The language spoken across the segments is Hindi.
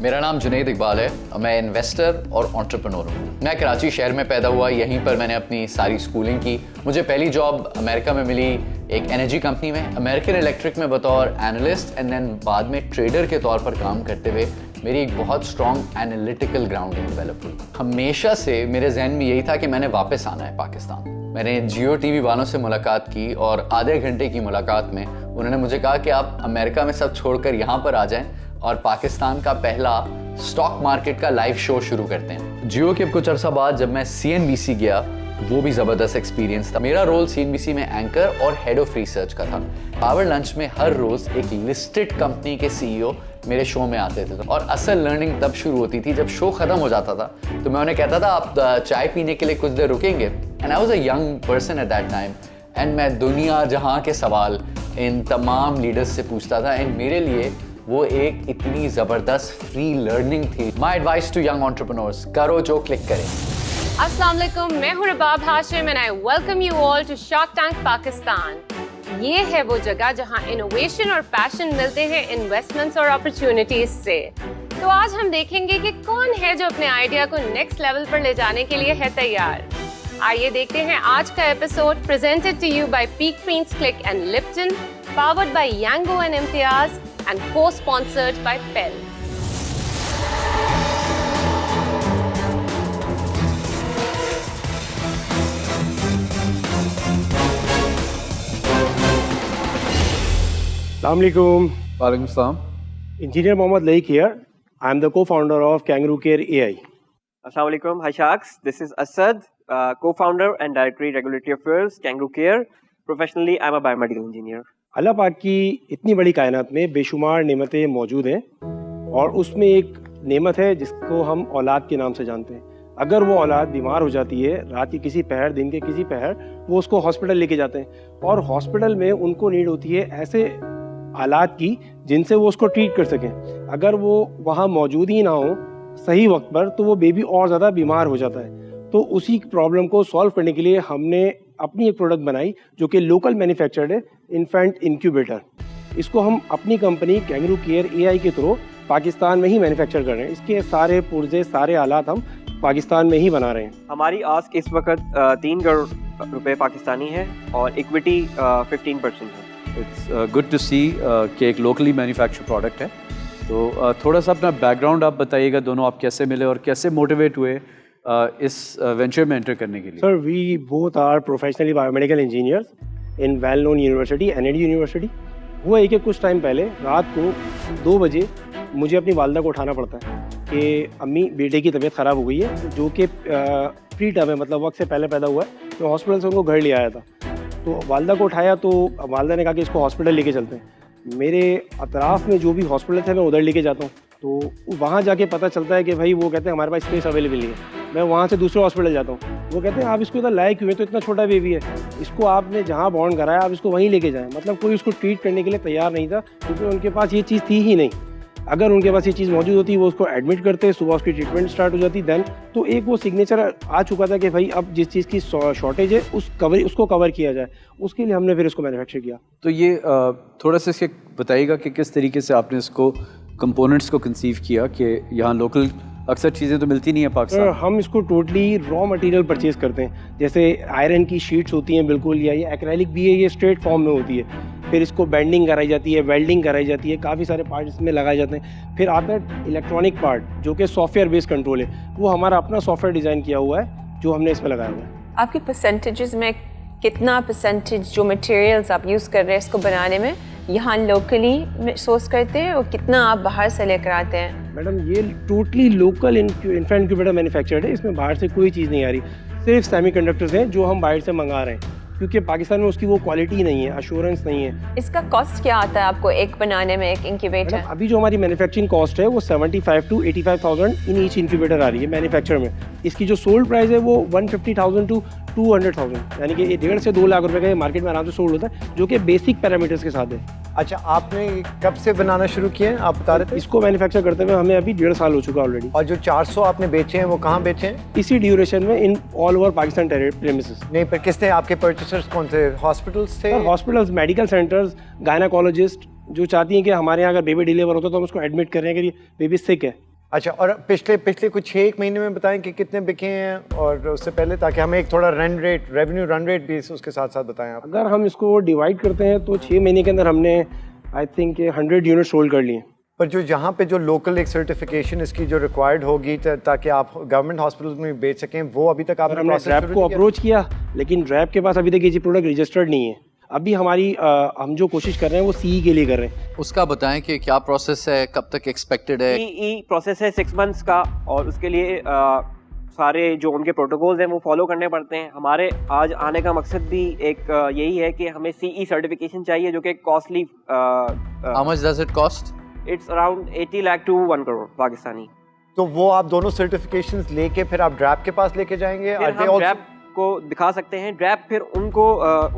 मेरा नाम जुनैद इकबाल है। मैं इन्वेस्टर और एंटरप्रेन्योर हूँ। मैं कराची शहर में पैदा हुआ, यहीं पर मैंने अपनी सारी स्कूलिंग की। मुझे पहली जॉब अमेरिका में मिली एक एनर्जी कंपनी में, अमेरिकन इलेक्ट्रिक में बतौर एनालिस्ट, एंड देन बाद में ट्रेडर के तौर पर काम करते हुए मेरी एक बहुत स्ट्रॉन्ग एनालिटिकल ग्राउंडिंग डेवलप हुई। हमेशा से मेरे जहन में यही था कि मैंने वापस आना है पाकिस्तान। मैंने जियो टीवी वालों से मुलाकात की और आधे घंटे की मुलाकात में उन्होंने मुझे कहा कि आप अमेरिका में सब छोड़कर यहाँ पर आ जाएं और पाकिस्तान का पहला स्टॉक मार्केट का लाइव शो शुरू करते हैं। जियो के कुछ अर्सा बाद जब मैं CNBC गया, वो भी ज़बरदस्त एक्सपीरियंस था। मेरा रोल CNBC में एंकर और हेड ऑफ रिसर्च का था। पावर लंच में हर रोज़ एक लिस्टेड कंपनी के CEO मेरे शो में आते थे और असल लर्निंग तब शुरू होती थी जब शो ख़त्म हो जाता था तो मैं उन्हें कहता था आप चाय पीने के लिए कुछ देर रुकेंगे। And I was a young person at that time and मैं दुनिया जहाँ के सवाल इन तमाम लीडर्स से पूछता था एंड मेरे लिए वो एक इतनी ज़बरदस्त फ्री लर्निंग थी। My advice to young entrepreneurs, करो जो क्लिक करें। अस्सलाम वालेकुम, मैं हूँ Rabab Hashim and I welcome you all to shark Tank Pakistan. ये है वो जगह जहाँ इनोवेशन और पैशन मिलते हैं इन्वेस्टमेंट्स और अपॉर्चुनिटीज से। तो आज हम देखेंगे कि कौन है जो अपने आइडिया को नेक्स्ट लेवल पर ले जाने के लिए है तैयार। आइए देखते हैं आज का episode presented to you by Peak Prints click and Lipton, powered by Yango and Imtiaz and co-sponsored by Pell. Assalamualaikum. वालेकुम सलाम। Engineer Mohammad Laik here. I am the co-founder of Kangaroo Care AI. Assalamualaikum. Hi Sharks. This is Asad, co-founder and Directory Regulatory Affairs, Kangaroo Care. Professionally, I am a biomedical engineer. अल्लाह पाक की इतनी बड़ी कायनात में बेशुमार नेमतें मौजूद हैं और उसमें एक नेमत है जिसको हम औलाद के नाम से जानते हैं। अगर वो औलाद बीमार हो जाती है रात की किसी पहर, दिन के किसी पहर, वो उसको हॉस्पिटल लेके जाते हैं और हॉस्पिटल में उनको नीड होती है ऐसे आलात की जिनसे वो उसको ट्रीट कर सकें। अगर वो वहाँ मौजूद ही ना हो सही वक्त पर तो वो बेबी और ज़्यादा बीमार हो जाता है। तो उसी प्रॉब्लम को सॉल्व करने के लिए हमने अपनी एक प्रोडक्ट बनाई जो कि लोकल मैन्युफैक्चर्ड है, इन्फेंट इंक्यूबेटर। इसको हम अपनी कंपनी कैंगरू केयर AI के थ्रू पाकिस्तान में ही मैन्युफैक्चर कर रहे हैं। इसके सारे पुर्जे, सारे आलात हम पाकिस्तान में ही बना रहे हैं। हमारी आस्क इस वक्त 3 करोड़ रुपए पाकिस्तानी है और इक्विटी 15% है। इट्स गुड टू सी कि एक लोकली मैन्युफैक्चर प्रोडक्ट है। तो थोड़ा सा अपना बैकग्राउंड आप बताइएगा, दोनों आप कैसे मिले और कैसे मोटिवेट हुए इस वेंचर में एंटर करने के लिए। Sir, we both are professionally biomedical engineers in well known university, NLD university. हुआ है कि कुछ टाइम पहले रात को 2 बजे मुझे अपनी वालदा को उठाना पड़ता है कि अम्मी बेटे की तबीयत ख़राब हो गई है, जो कि प्री टर्म है, मतलब वक्त से पहले पैदा हुआ है। तो हॉस्पिटल से उनको घर ले आया था। तो वालदा को उठाया तो वालदा ने कहा कि इसको हॉस्पिटल लेके चलते हैं। मेरे अतराफ़ में जो भी हॉस्पिटल थे मैं उधर लेके जाता हूँ तो वहाँ जाके पता चलता है कि भाई वो कहते हैं हमारे पास स्पेस अवेलेबल नहीं है। मैं वहाँ से दूसरे हॉस्पिटल जाता हूँ, वो कहते हैं आप इसको इधर लाए क्यों है, तो इतना छोटा बेबी है, इसको आपने जहाँ बॉर्न कराया आप इसको वहीं लेके जाएं। मतलब कोई उसको ट्रीट करने के लिए तैयार नहीं था क्योंकि उनके पास ये चीज़ थी ही नहीं। अगर उनके पास ये चीज़ मौजूद होती वो उसको एडमिट करते, सुबह उसकी ट्रीटमेंट स्टार्ट हो जाती। देन तो एक वो सिग्नेचर आ चुका था कि भाई अब जिस चीज़ की शॉर्टेज है उसको कवर किया जाए। उसके लिए हमने फिर इसको मैन्युफैक्चर किया। तो ये थोड़ा सा इसके बताइएगा कि किस तरीके से आपने इसको कंपोनेंट्स को कंसीव किया कि यहाँ लोकल अक्सर चीज़ें तो मिलती नहीं है पाकिस्तान। हम इसको टोटली रॉ मटेरियल परचेज करते हैं, जैसे आयरन की शीट्स होती हैं बिल्कुल, या ये एक्रेलिक भी है, ये स्ट्रेट फॉर्म में होती है। फिर इसको बेंडिंग कराई जाती है, वेल्डिंग कराई जाती है, काफ़ी सारे पार्ट इसमें लगाए जाते हैं। फिर आता है इलेक्ट्रॉनिक पार्ट जो कि सॉफ्टवेयर बेस्ड कंट्रोल है, वो हमारा अपना सॉफ्टवेयर डिज़ाइन किया हुआ है जो हमने इसमें लगाया हुआ है। आपकी परसेंटेजेस में कितना परसेंटेज जो मटेरियल्स आप यूज़ कर रहे हैं इसको बनाने में यहाँ लोकली सोर्स करते हैं और कितना आप बाहर से लेकर आते हैं? मैडम, ये totally local infant incubator manufactured है। इसमें बाहर से कोई चीज़ नहीं आ रही, सिर्फ सेमीकंडक्टर्स हैं जो हम बाहर से मंगा रहे हैं क्योंकि पाकिस्तान में उसकी वो क्वालिटी नहीं है, अश्योरेंस नहीं है। इसका कॉस्ट क्या आता है आपको एक बनाने में, एक इंक्यूबेटर? अभी जो हमारी मैन्युफैक्चरिंग कॉस्ट है वो 75 to 85,000 इन ईच इंक्यूबेटर आ रही है मैन्युफैक्चर में। इसकी जो सोल्ड प्राइस है वो 150,000 to 200,000, यानी कि 1.5 से 2 लाख रुपए का मार्केट में आराम से सोल्ड होता है, जो कि बेसिक पैरामीटर्स के साथ है। अच्छा, आपने कब से बनाना शुरू किए हैं? आप बता रहे थे इसको मैन्युफैक्चर करते हुए हमें अभी 1.5 साल हो चुका ऑलरेडी। और जो 400 आपने बेचे हैं वो कहाँ बेचे हैं? इसी ड्यूरेशन में in all over Pakistan premises. नहीं, पर किसने आपके परचेसर्स कौन थे? हॉस्पिटल्स थे? हॉस्पिटल्स, मेडिकल सेंटर्स, गायनाकोलॉजिस्ट जो चाहती हैं कि हमारे यहाँ अगर बेबी डिलीवर होता है तो हम उसको एडमिट कर रहे हैं कि बेबी सिक है, अच्छा, और पिछले कुछ 6 महीने में बताएं कि कितने बिके हैं और उससे पहले, ताकि हमें एक थोड़ा रेवेन्यू रन रेट भी उसके साथ साथ बताएं आप। अगर हम इसको डिवाइड करते हैं तो 6 महीने के अंदर हमने आई थिंक 100 यूनिट सोल्ड कर लिए। पर जो यहाँ पे जो लोकल एक सर्टिफिकेशन इसकी जो रिक्वायर्ड होगी ताकि आप गवर्नमेंट हॉस्पिटल्स में बेच सकें, वो अभी तक आपने हमने रैप को अप्रोच किया, लेकिन रैप के पास अभी तक ये प्रोडक्ट रजिस्टर्ड नहीं है। अभी हम जो कोशिश कर रहे हैं वो सीई के लिए कर रहे हैं। उसका बताएं कि क्या प्रोसेस है, कब तक एक्सपेक्टेड है? CE प्रोसेस है 6 मंथ्स का, और उसके लिए सारे जो उनके प्रोटोकॉल्स हैं वो फॉलो करने पड़ते हैं। हमारे आज आने का मकसद भी एक यही है कि हमें CE सर्टिफिकेशन चाहिए, जो कि costly. How much does it cost? It's around 80 lakh to 1 crore Pakistani. तो वो आप दोनों सर्टिफिकेशंस लेके फिर आप ड्रैप के पास लेके जाएंगे? फिर हम ड्रैप को दिखा सकते हैं, ड्रैप फिर उनको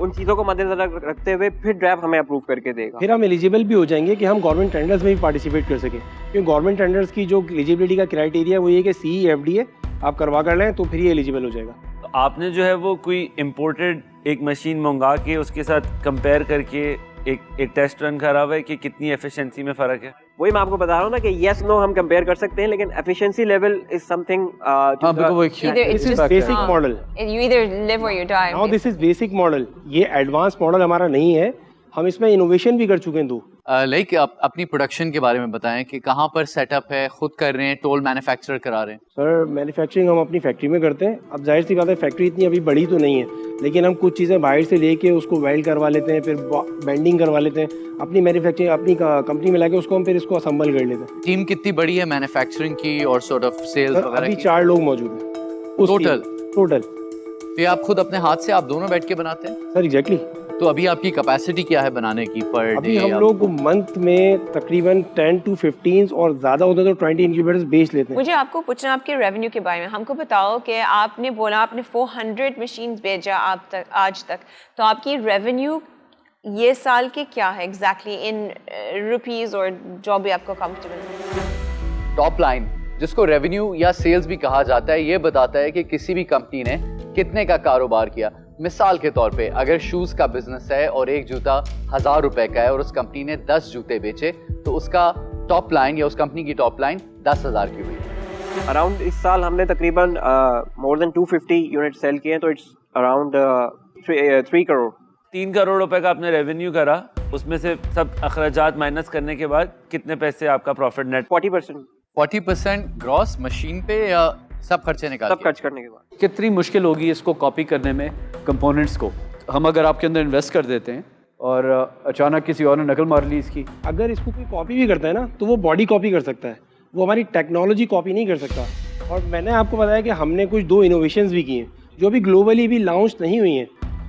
उन चीज़ों को मद्देनजर रखते हुए फिर ड्रैप हमें अप्रूव करके देगा। फिर हम एलिजिबल भी हो जाएंगे कि हम गवर्नमेंट टेंडर्स में भी पार्टिसिपेट कर सकें, क्योंकि गवर्नमेंट टेंडर्स की जो एलिजिबिलिटी का क्राइटेरिया वो ये कि CE FDA आप करवा कर लें तो फिर ये एलिजिबल हो जाएगा। तो आपने जो है वो कोई इम्पोर्टेड एक मशीन मंगा के उसके साथ कंपेयर करके एक टेस्ट रन करा हुआ है कि कितनी एफिशिएंसी में फ़र्क है? वही मैं आपको बता रहा हूँ ना कि यस नो हम कंपेयर कर सकते हैं, लेकिन efficiency level is something this is basic model. You either live or you die. Now this is basic model, ये एडवांस मॉडल हमारा नहीं है, हम इसमें इनोवेशन भी कर चुके हैं। लाइक अपनी प्रोडक्शन के बारे में बताएं कि कहाँ पर सेटअप है, खुद कर रहे हैं, टोल मैन्युफैक्चर करा रहे हैं? सर मैन्युफैक्चरिंग हम अपनी फैक्ट्री में करते हैं। अब जाहिर सी बात है फैक्ट्री इतनी अभी बड़ी तो नहीं है, लेकिन हम कुछ चीज़ें बाहर से लेके उसको वेल्ड करवा लेते हैं, फिर बेंडिंग करवा लेते हैं, अपनी मैन्युफैक्चरिंग अपनी कंपनी में लाके उसको हम फिर इसको असेंबल कर लेते हैं। टीम कितनी बड़ी है मैन्युफैक्चरिंग की और सॉर्ट ऑफ सेल्स वगैरह अभी की? 4 लोग मौजूद हैं टोटल। ये आप खुद अपने हाथ से आप दोनों बैठ के बनाते हैं? Sir exactly. तो अभी आपकी कैपेसिटी क्या है बनाने की पर डे? अभी हम लोग मंथ में तकरीबन 10 to 15 और ज़्यादा होता है तो 20 इंक्यूबेटर्स बेच लेते हैं। मुझे आपको पूछना आपके रेवेन्यू के बारे में। हमको बताओ कि आपने बोला आपने 400 मशीन्स भेजा आज तक, तो आपकी रेवेन्यू ये साल की क्या है एग्जैक्टली इन रुपीस और जो भी आपको कंफर्टेबल? टॉप लाइन, जिसको रेवेन्यू या सेल्स भी कहा जाता है, ये बताता है कि किसी भी कंपनी ने कितने का कारोबार किया। मिसाल के तौर पे अगर शूज का बिजनेस है और एक जूता 1000 रुपए का है और उस कंपनी ने 10 जूते बेचे, तो उसका टॉप लाइन या उस कंपनी की टॉप लाइन 10,000 की हुई। अराउंड इस साल हमने तकरीबन मोर देन 250 यूनिट सेल किए हैं, तो इट्स अराउंड 3 करोड़। 3 करोड़ रुपए का आपने रेवेन्यू करा, उसमें से सब अखराजात माइनस करने के बाद कितने पैसे आपका प्रॉफिट नेट? 40% ग्रॉस मशीन पे या सब खर्चे निकाल सब खर्च करने के बाद। कितनी मुश्किल होगी इसको कॉपी करने में, कंपोनेंट्स को? हम अगर आपके अंदर इन्वेस्ट कर देते हैं और अचानक किसी और ने नकल मार ली इसकी, अगर इसको कोई कॉपी भी करता है ना तो वो बॉडी कॉपी कर सकता है, वो हमारी टेक्नोलॉजी कॉपी नहीं कर सकता। और मैंने आपको बताया कि हमने कुछ 2 इनोवेशंस भी किए हैं जो अभी ग्लोबली भी लॉन्च नहीं हुई हैं।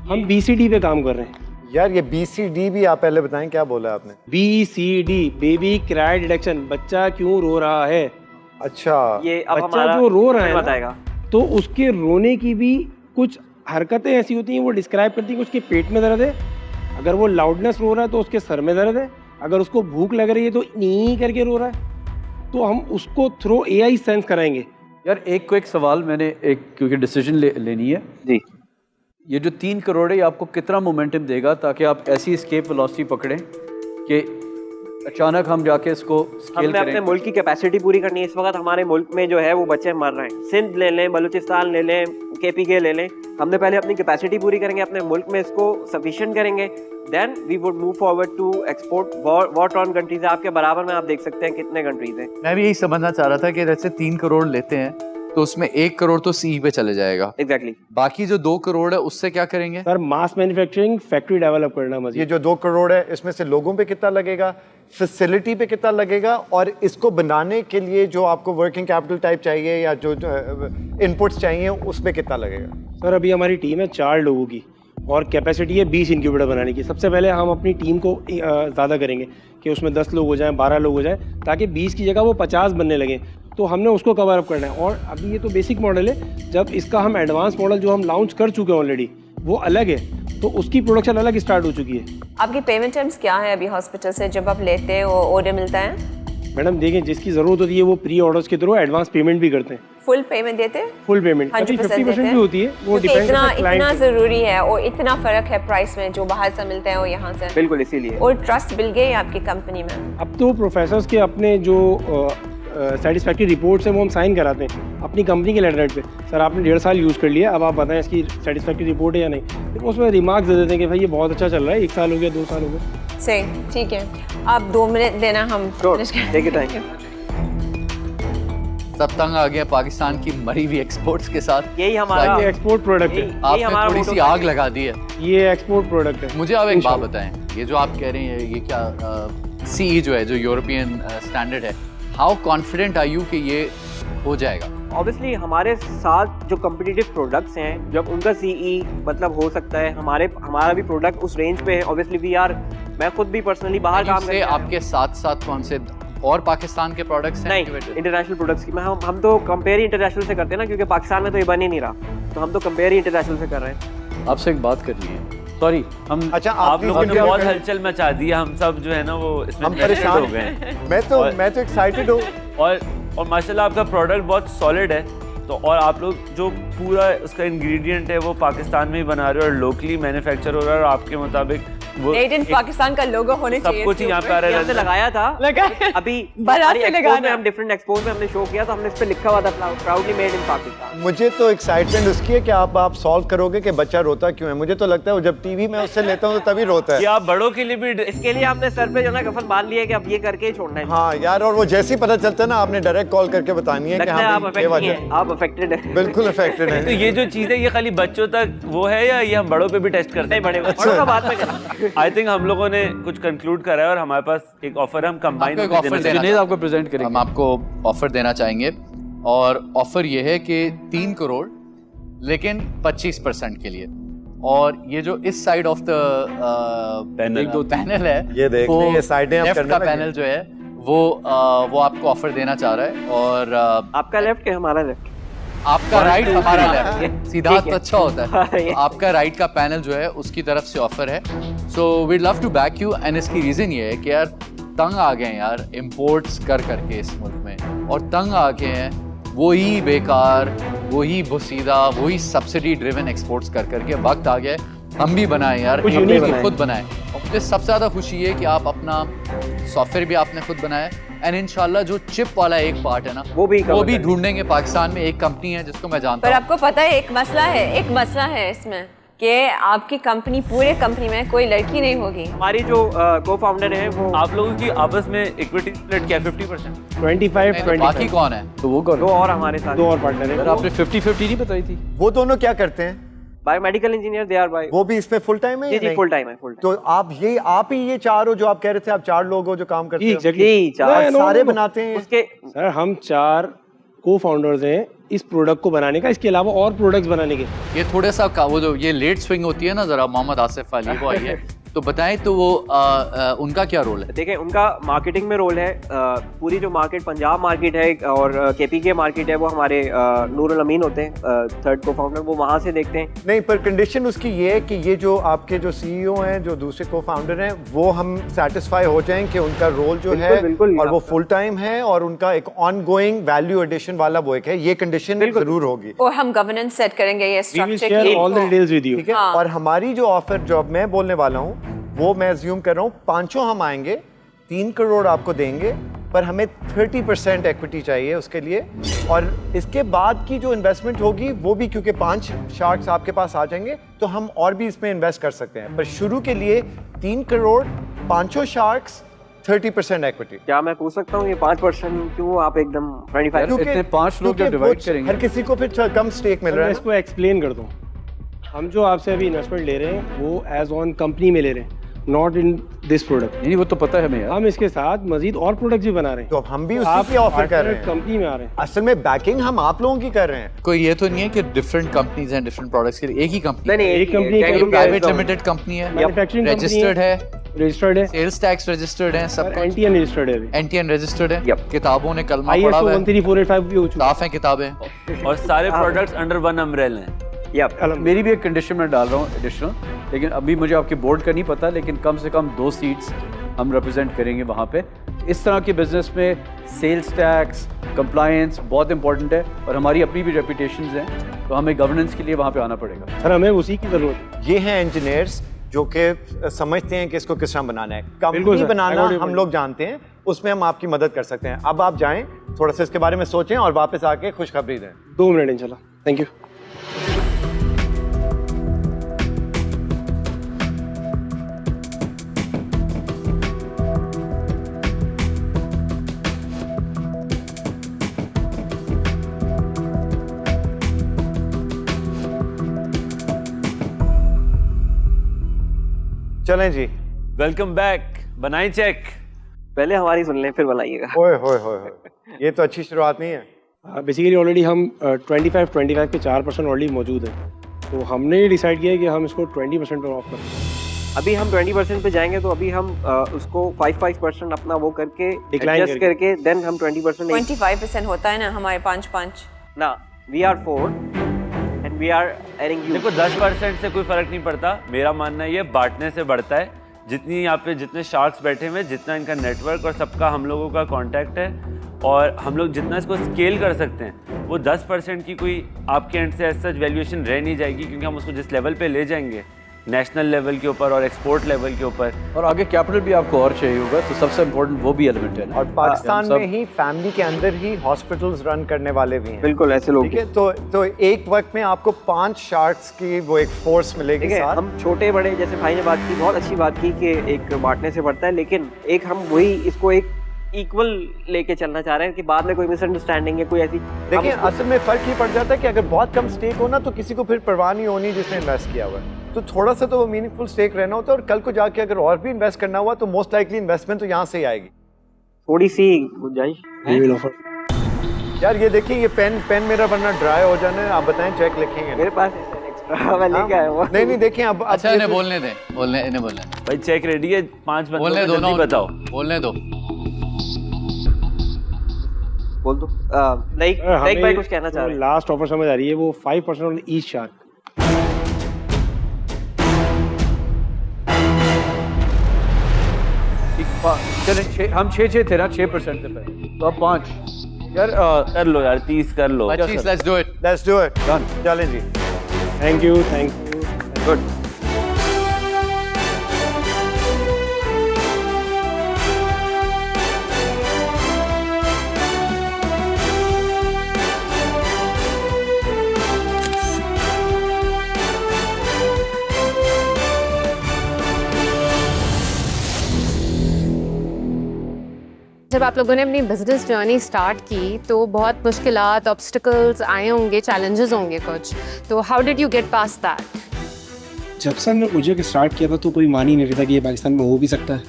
हम BCD पे काम कर रहे हैं। यार ये BCD भी आप पहले बताएं, क्या बोला आपने? BCD, बेबी क्राई डिटेक्शन, बच्चा क्यों रो रहा है। अच्छा, ये अब बच्चा जो रो रहा है बताएगा, तो उसके रोने की भी कुछ हरकतें ऐसी होती हैं, वो डिस्क्राइब करती हैं कि उसके पेट में दर्द है, अगर वो लाउडनेस रो रहा है तो उसके सर में दर्द है, अगर उसको भूख लग रही है तो नी करके रो रहा है, तो हम उसको थ्रू AI सेंस कराएंगे। यार एक क्विक सवाल मैंने क्योंकि डिसीजन लेनी है जी। ये जो 3 करोड़ है ये आपको कितना मोमेंटम देगा ताकि आप ऐसी एस्केप वेलोसिटी पकड़ें कि अचानक हम जाके इसको स्केल हमने करें? अपने मुल्क की कैपेसिटी पूरी करनी है। इस वक्त हमारे मुल्क में जो है वो बच्चे मर रहे हैं। सिंध ले लें, बलूचिस्तान ले लें, KPK ले लें। हमने पहले अपनी कैपेसिटी पूरी करेंगे, अपने मुल्क में इसको सफिशिएंट करेंगे, then we would move forward to export. War torn countries है आपके बराबर में, आप देख सकते हैं कितने कंट्रीज हैं। मैं भी यही समझना चाह रहा था कि जैसे 3 करोड़ लेते हैं तो उसमें 1 करोड़ तो CE पे चले जाएगा। एग्जैक्टली। बाकी जो 2 करोड़ है उससे क्या करेंगे? सर मास मैन्युफैक्चरिंग फैक्ट्री डेवलप करना मज़ीद। ये जो 2 करोड़ है इसमें से लोगों पे कितना लगेगा, फैसिलिटी पे कितना लगेगा, और इसको बनाने के लिए जो आपको वर्किंग कैपिटल टाइप चाहिए या जो इनपुट्स चाहिए उस पर कितना लगेगा? सर अभी हमारी टीम है 4 लोगों की और कैपेसिटी है 20 इंक्यूबेटर बनाने की। सबसे पहले हम अपनी टीम को ज़्यादा करेंगे कि उसमें 10 लोग हो जाएं, 12 लोग हो जाएं, ताकि 20 की जगह वो 50 बनने लगे। तो हमने उसको कवर अप करना है। और अभी ये तो बेसिक मॉडल है, जब इसका हम एडवांस मॉडल जो हम लॉन्च कर चुके हैं ऑलरेडी वो अलग है, तो उसकी प्रोडक्शन अलग स्टार्ट हो चुकी है। आपकी पेमेंट टर्म्स क्या है अभी हॉस्पिटल से जब आप लेते हैं, वो ऑर्डर मिलता है? मैडम देखें, जिसकी ज़रूरत होती है वो प्री ऑर्डर्स के थ्रू एडवांस पेमेंट भी करते हैं। फुल पेमेंट देते हैं? फुल पेमेंट 50% भी होती है, वो डिपेंड करता है क्लाइंट इतना ज़रूरी है और इतना फ़र्क है प्राइस में जो बाहर से मिलते हैं और यहाँ से। बिल्कुल, इसीलिए। और ट्रस्ट मिल गई आपकी कंपनी में? अब तो प्रोफेसर्स के अपने जो सेटिस्फैक्ट्री रिपोर्ट से वो हम साइन कराते हैं अपनी कंपनी के लेटरहेड पे। सर आपने 1.5 साल यूज़ कर लिया, अब आप बताएं इसकी सेटिस्फैक्ट्री रिपोर्ट है या नहीं। तो उसमें रिमार्क्स दे देते हैं कि भाई ये बहुत अच्छा चल रहा है, 1 साल हो गया, 2 साल हो गए। सही, ठीक है, आप 2 मिनट देना, हम finish कर- टेक इट, थैंक यू। सब तंग आ गए पाकिस्तान की मरी हुई एक्सपोर्ट्स के साथ। यही हमारा ये एक्सपोर्ट प्रोडक्ट है, यही आपने हमारा थोड़ी सी motto आग है। लगा दी है। ये एक्सपोर्ट प्रोडक्ट है। मुझे आप एक बात इंशाल्लाह। बताएं, ये जो आप कह रहे हैं ये क्या सीई जो है, जो यूरोपियन स्टैंडर्ड है, हाउ कॉन्फिडेंट आर यू कि ये हो जाएगा? ऑब्वियसली हमारे साथ जो कम्पिटिटिव प्रोडक्ट्स हैं, जब उनका सीई मतलब हो सकता है, हमारा भी प्रोडक्ट उस रेंज पे है। ऑब्वियसली वी आर, मैं खुद भी पर्सनली बाहर काम से करते हैं। आपके साथ साथ कौन से और पाकिस्तान के प्रोडक्ट्स हैं? नहीं, इंटरनेशनल प्रोडक्ट्स की हम तो कंपेयर ही इंटरनेशनल से करते हैं ना, क्योंकि पाकिस्तान में तो ये बन ही नहीं रहा, तो हम तो कंपेयर ही इंटरनेशनल से कर रहे हैं। आपसे एक बात करनी है, सॉरी हम अच्छा आप लोगों ने क्या बहुत करें? हलचल मचा दी है, हम सब जो है ना वो इसमें हम invested परेशान हो गए हैं। मैं तो एक्साइटेड हूँ। और माशाल्लाह आपका प्रोडक्ट बहुत सॉलिड है, तो और आप लोग जो पूरा उसका इंग्रेडिएंट है वो पाकिस्तान में ही बना रहे हो और लोकली मैन्युफैक्चर हो रहा है, और आपके मुताबिक वो मेड इन एक- पाकिस्तान का लोगो होने सब चाहिए कुछ ही यहाँ पे आ रहा हमने है। लगाया था अभी बारात हमारी से एक्सपो लगाना। में, हम डिफरेंट एक्सपोज में हमने शो किया, तो हमने इस पे लिखा हुआ था प्राउडली मेड इन पाकिस्तान। मुझे तो एक्साइटमेंट उसकी है कि आप सॉल्व करोगे कि बच्चा रोता क्यों है। मुझे तो लगता है वो जब टीवी में उससे लेता हूँ तो तभी रोता ये है। आप बड़ों के लिए भी इसके लिए हमने सर पे जो ना कफन बांध लिया कि अब ये करके ही छोड़ना है। हाँ यार, और वो जैसे ही पता चलता है ना, आपने डायरेक्ट कॉल करके बतानी है कि लगता है हाँ आप भाई, ये अफेक्ट वजह हैं, आप अफेक्टेड हैं। बिल्कुल अफेक्टेड तो है। ये जो चीज़ है ये खाली बच्चों तक वो है या ये हम बड़ों पे भी टेस्ट करते नहीं, हैं? बड़े बड़ों का बात में करें। आई थिंक हम लोगों ने कुछ कंक्लूड करा है और हमारे पास एक ऑफर है, हम कंबाइन आपको एक offer देना जुनेद आपको प्रेजेंट हम करेंगे। आपको ऑफर देना चाहेंगे, और ऑफर ये है कि 3 करोड़ लेकिन 25% के लिए। और ये जो इस साइड ऑफ द पैनल है, ये देख वो लें, ये साइडें आप लेफ्ट करने का लगे। पैनल जो है वो आपको ऑफर देना चाह रहा है, और आपका लेफ्ट के हमारा लेफ्ट। आपका राइट हमारा लेफ्ट, सीधा ठीक तो है। अच्छा होता है। ये- तो आपका राइट का पैनल जो है उसकी तरफ से ऑफर है। So we'd love to back you, and इसकी रीज़न ये है कि यार तंग आ गए हैं यार इम्पोर्ट्स कर करके इस मुल्क में, और तंग आ गए हैं वही बेकार, वही बुसीदा, वही सब्सिडी ड्रिवन एक्सपोर्ट्स कर करके। वक्त आ गया है हम भी बनाएं यार, कुछ हम यूनिक भी बनाएं। खुद बनाएं। और मुझे सबसे ज़्यादा खुशी है कि आप अपना सॉफ्टवेयर भी आपने खुद बनाया, एंड इंशाल्लाह जो चिप वाला एक पार्ट है ना वो भी cover करेंगे। ढूंढेंगे। पाकिस्तान में एक कंपनी है जिसको मैं जानता पर हूँ। आपको पता है एक मसला है इसमें कि आपकी कंपनी, पूरे कंपनी में कोई लड़की नहीं होगी। हमारी जो को फाउंडर है वो आप लोगों की आपस में इक्विटी स्प्लिट क्या 50%? 25 नहीं, तो बाकी 25 कौन है? तो वो कौन? दो और हमारे साथ 2 और पार्टनर यार है। आपने 50-50 नहीं बताई थी। वो दोनों क्या करते हैं? Biomedical engineer, they are bye. वो भी इसमें फुल टाइम है जी या जी, नहीं? फुल टाइम है, फुल टाइम। तो आप ही ये 4 हो जो आप कह रहे थे, आप 4 लोग हो जो काम करते जी हो? एग्जैक्टली जी, चार। सारे बनाते हैं? उसके सर हम 4 को फाउंडर्स हैं इस प्रोडक्ट को बनाने का, इसके अलावा और प्रोडक्ट्स बनाने के। ये थोड़ा सा वो जो ये लेट स्विंग होती है ना, जरा मोहम्मद आसिफ अली वो आई है, तो बताएं तो वो उनका क्या रोल है? देखिए उनका मार्केटिंग में रोल है। पूरी जो मार्केट, पंजाब मार्केट है और केपीके मार्केट है, वो हमारे नूरुल अमीन होते हैं, थर्ड को फाउंडर, वो वहाँ से देखते हैं। नहीं, पर कंडीशन उसकी ये है कि ये जो आपके जो सीईओ हैं, जो दूसरे को फाउंडर हैं, वो हम सेटिस्फाई हो जाएं कि उनका रोल जो है बिल्कुल, और वो फुल टाइम है और उनका एक ऑन गोइंग वैल्यू एडिशन वाला वो एक है, ये कंडीशन जरूर होगी। और हम गवर्नेंस सेट करेंगे ये we will structure share all the details with you. ठीक है। हाँ। और हमारी जो ऑफर जो अब मैं बोलने वाला हूँ वो मैं अज्यूम कर रहा हूँ 5 हम आएंगे, 3 करोड़ आपको देंगे, पर हमें 30% इक्विटी चाहिए उसके लिए। और इसके बाद की जो इन्वेस्टमेंट होगी वो भी, क्योंकि 5 शार्क्स आपके पास आ जाएंगे तो हम और भी इसमें इन्वेस्ट कर सकते हैं, पर शुरू के लिए 3 करोड़, 5 शार्क्स, 30% इक्विटी। क्या मैं पूछ सकता हूँ ये 5% क्यों आप एकदम 25? क्योंकि इतने 5 लोग जब क्योंकि डिवाइड वो करेंगे, हर किसी को फिर कम स्टेक मिल मैं रहा है। इसको एक्सप्लेन कर दूं। हम जो आपसे अभी इन्वेस्टमेंट ले रहे हैं वो एज ऑन कंपनी में ले रहे हैं, नॉट इन दिस प्रोडक्ट। नहीं वो तो पता है हमें यार। हम इसके साथ मजीद और प्रोडक्ट्स भी बना रहे हैं, तो हम भी तो उसी आप की ऑफर कर रहे हैं। कंपनी में आ रहे हैं। असल में बैकिंग हम आप लोगों की कर रहे हैं। कोई ये तो नहीं है कि डिफरेंट कंपनीज हैं डिफरेंट प्रोडक्ट्स के लिए, एक ही कंपनी नहीं, एक कंपनी क्या के करूँ, प्राइवेट क्या लिमिटेड कंपनी है, मैन्युफैक्चरिंग रजिस्टर्ड है, रजिस्टर्ड है, सेल्स टैक्स रजिस्टर्ड है, सब एनटीएन रजिस्टर्ड है, एनटीएन रजिस्टर्ड है, Yep. किताबों ने कलमा पढ़ा ISO हुआ है, 13485 भी हो चुका साफ हैं किताबें। और सारे प्रोडक्ट्स अंडर वन अम्ब्रेला हैं। है। मेरी भी एक कंडीशन में डाल रहा हूँ एडिशनल, लेकिन अभी मुझे आपके बोर्ड का नहीं पता, लेकिन कम से कम 2 सीट्स हम रिप्रेजेंट करेंगे वहाँ पे। इस तरह के बिजनेस में सेल्स टैक्स, कंप्लायंस बहुत इंपॉर्टेंट है, और हमारी अपनी भी रेपुटेशंस हैं, तो हमें गवर्नेंस के लिए वहाँ पे आना पड़ेगा। सर हमें उसी की जरूरत है। ये हैं इंजीनियर्स जो कि समझते हैं कि इसको किस तरह बनाना है। बिल्कुल company sir, banana I got your हम point. लोग जानते हैं, उसमें हम आपकी मदद कर सकते हैं। अब आप जाएं, थोड़ा सा इसके बारे में सोचें और वापस आके खुशखबरी दें। 2 मिनट इंशाल्लाह। Thank you. चलें जी। Welcome back. बनाई चेक। पहले हमारी सुन लें फिर बनाइएगा। ओए होए होए होए, ये तो अच्छी शुरुआत नहीं है। बेसिकली ऑलरेडी हम 25 के 4% ऑलरेडी मौजूद है, तो हमने डिसाइड किया है कि हम इसको 20% पर ऑफ करें। अभी हम 20% पे जाएंगे तो अभी हम उसको 5% अपना वो करके Decline एडजस्ट करके देन हम 20% 25% होता है ना हमारे 5 ना we are 4 and we are adding you. देखो 10% से कोई फर्क नहीं पड़ता। मेरा मानना ये बांटने से बढ़ता है। जितनी यहाँ पे जितने शार्क्स बैठे हुए, जितना इनका नेटवर्क और सबका हम लोगों का कांटेक्ट है, और हम लोग जितना इसको स्केल कर सकते हैं, वो 10% की कोई आपके एंड से सच वैल्यूएशन रह नहीं जाएगी, क्योंकि हम उसको जिस लेवल पे ले जाएंगे नेशनल लेवल के ऊपर और एक्सपोर्ट लेवल के ऊपर, और आगे कैपिटल भी आपको और चाहिए होगा, तो सबसे इम्पोर्टेंट वो भी एलिमेंट है ना। और पाकिस्तान में ही फैमिली के अंदर ही हॉस्पिटल्स रन करने वाले भी हैं। बिल्कुल ऐसे लोग। ठीक है, तो एक वक्त में आपको 5 शार्क्स की वो एक फोर्स मिलेगी साथ। हम छोटे बड़े, जैसे भाई ने बात की, बहुत अच्छी बात की कि एक बांटने से बढ़ता है, लेकिन एक हम वही इसको एक इक्वल लेके चलना चाह रहे हैं कि बाद में कोई मिसअंडरस्टैंडिंग है, कोई ऐसी। देखिए असल में फर्क ये पड़ जाता है कि अगर बहुत कम स्टेक हो ना, तो किसी को फिर परवाह नहीं होनी जिसने इन्वेस्ट किया हुआ है। तो थोड़ा सा तो वो मीनिंगफुल स्टेक रहना होता है, और कल को जाके अगर और भी इन्वेस्ट करना हुआ तो मोस्ट लाइकली इन्वेस्टमेंट तो यहाँ से ही आएगी। थोड़ी सी गुंजाइश। We will offer। यार ये देखिए, ये पेन मेरा वरना ड्राई हो जाना है। आप बताएं, चेक लिखेंगे? मेरे पास एक्स्ट्रा मैं लेके आया हूँ। नहीं देखिए अब अच्छा इन्हें बोलने दें, इन्हें बोलने दें। भाई चेक रेडी है, 5 बंदों बोलने को दो ना, जल्दी बताओ। बोलने दो। बोल दो। लाइक भाई कुछ कहना चाह रहे हैं। लास्ट ऑफर समझ आ रही है, वो 5% ऑन ईच शार्क। चलें, हम 6 थे ना, 6% थे पहले, तो अब 5 यार। कर लो यार, 30 कर लो। 25, let's do it. Let's do it. Done. चलें जी। Thank you. गुड। जब आप लोगों ने अपनी बिजनेस जर्नी स्टार्ट की तो बहुत मुश्किलात, ऑब्स्टिकल्स आए होंगे, चैलेंजेस होंगे कुछ, तो how did you get pass that? जब से हमने प्रोजेक्ट स्टार्ट किया था तो कोई मान ही नहीं रहा था कि ये पाकिस्तान में हो भी सकता है।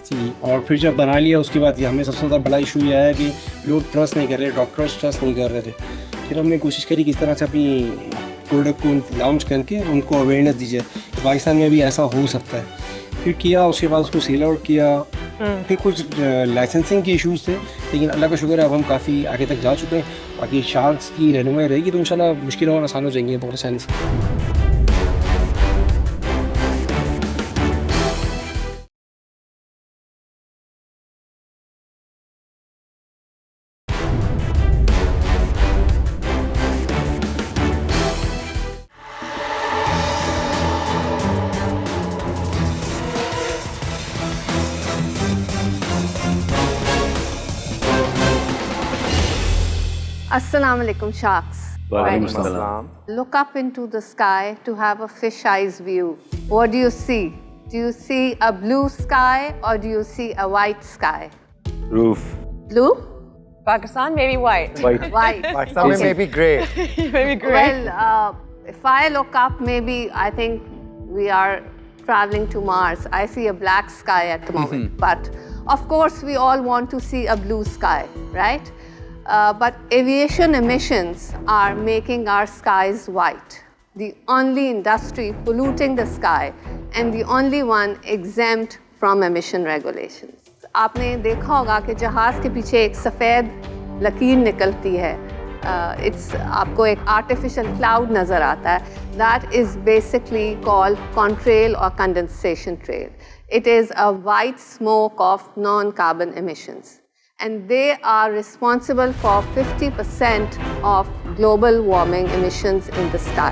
जी, और फिर जब बना लिया उसके बाद हमें सबसे ज़्यादा बड़ा इशू ये आया कि लोग ट्रस्ट नहीं कर रहे, डॉक्टर्स ट्रस्ट नहीं कर रहे थे। फिर हमने कोशिश करी किस तरह से अपनी प्रोडक्ट को लॉन्च करके उनको अवेयरनेस दी जाए कि पाकिस्तान में भी ऐसा हो सकता है। फिर किया, उसके बाद उसको सेल आउट किया। फिर कुछ लाइसेंसिंग के इश्यूज थे, लेकिन अल्लाह का शुक्र है अब हम काफ़ी आगे तक जा चुके हैं। बाकी शार्क्स की रहनुमाई रहेगी तो इंशाल्लाह मुश्किल और आसान हो जाएंगे बहुत आसानी से। Assalamu alaikum, sharks. Waalaikumsalam. Look up into the sky to have a fish eyes view. What do you see? Do you see a blue sky or do you see a white sky? Roof. Blue? Pakistan maybe white. White. White. Pakistan में maybe grey. Maybe grey. Well, if I look up, maybe I think we are traveling to Mars. I see a black sky at the moment. But of course, we all want to see a blue sky, right? But aviation emissions are making our skies white. The only industry polluting the sky and the only one exempt from emission regulations. आपने देखा होगा कि जहाज़ के पीछे एक सफ़ेद लकीर निकलती है. It's आपको एक artificial cloud नज़र आता है. That is basically called contrail or condensation trail. It is a white smoke of non-carbon emissions. And they are responsible for 50% of global warming emissions in the sky.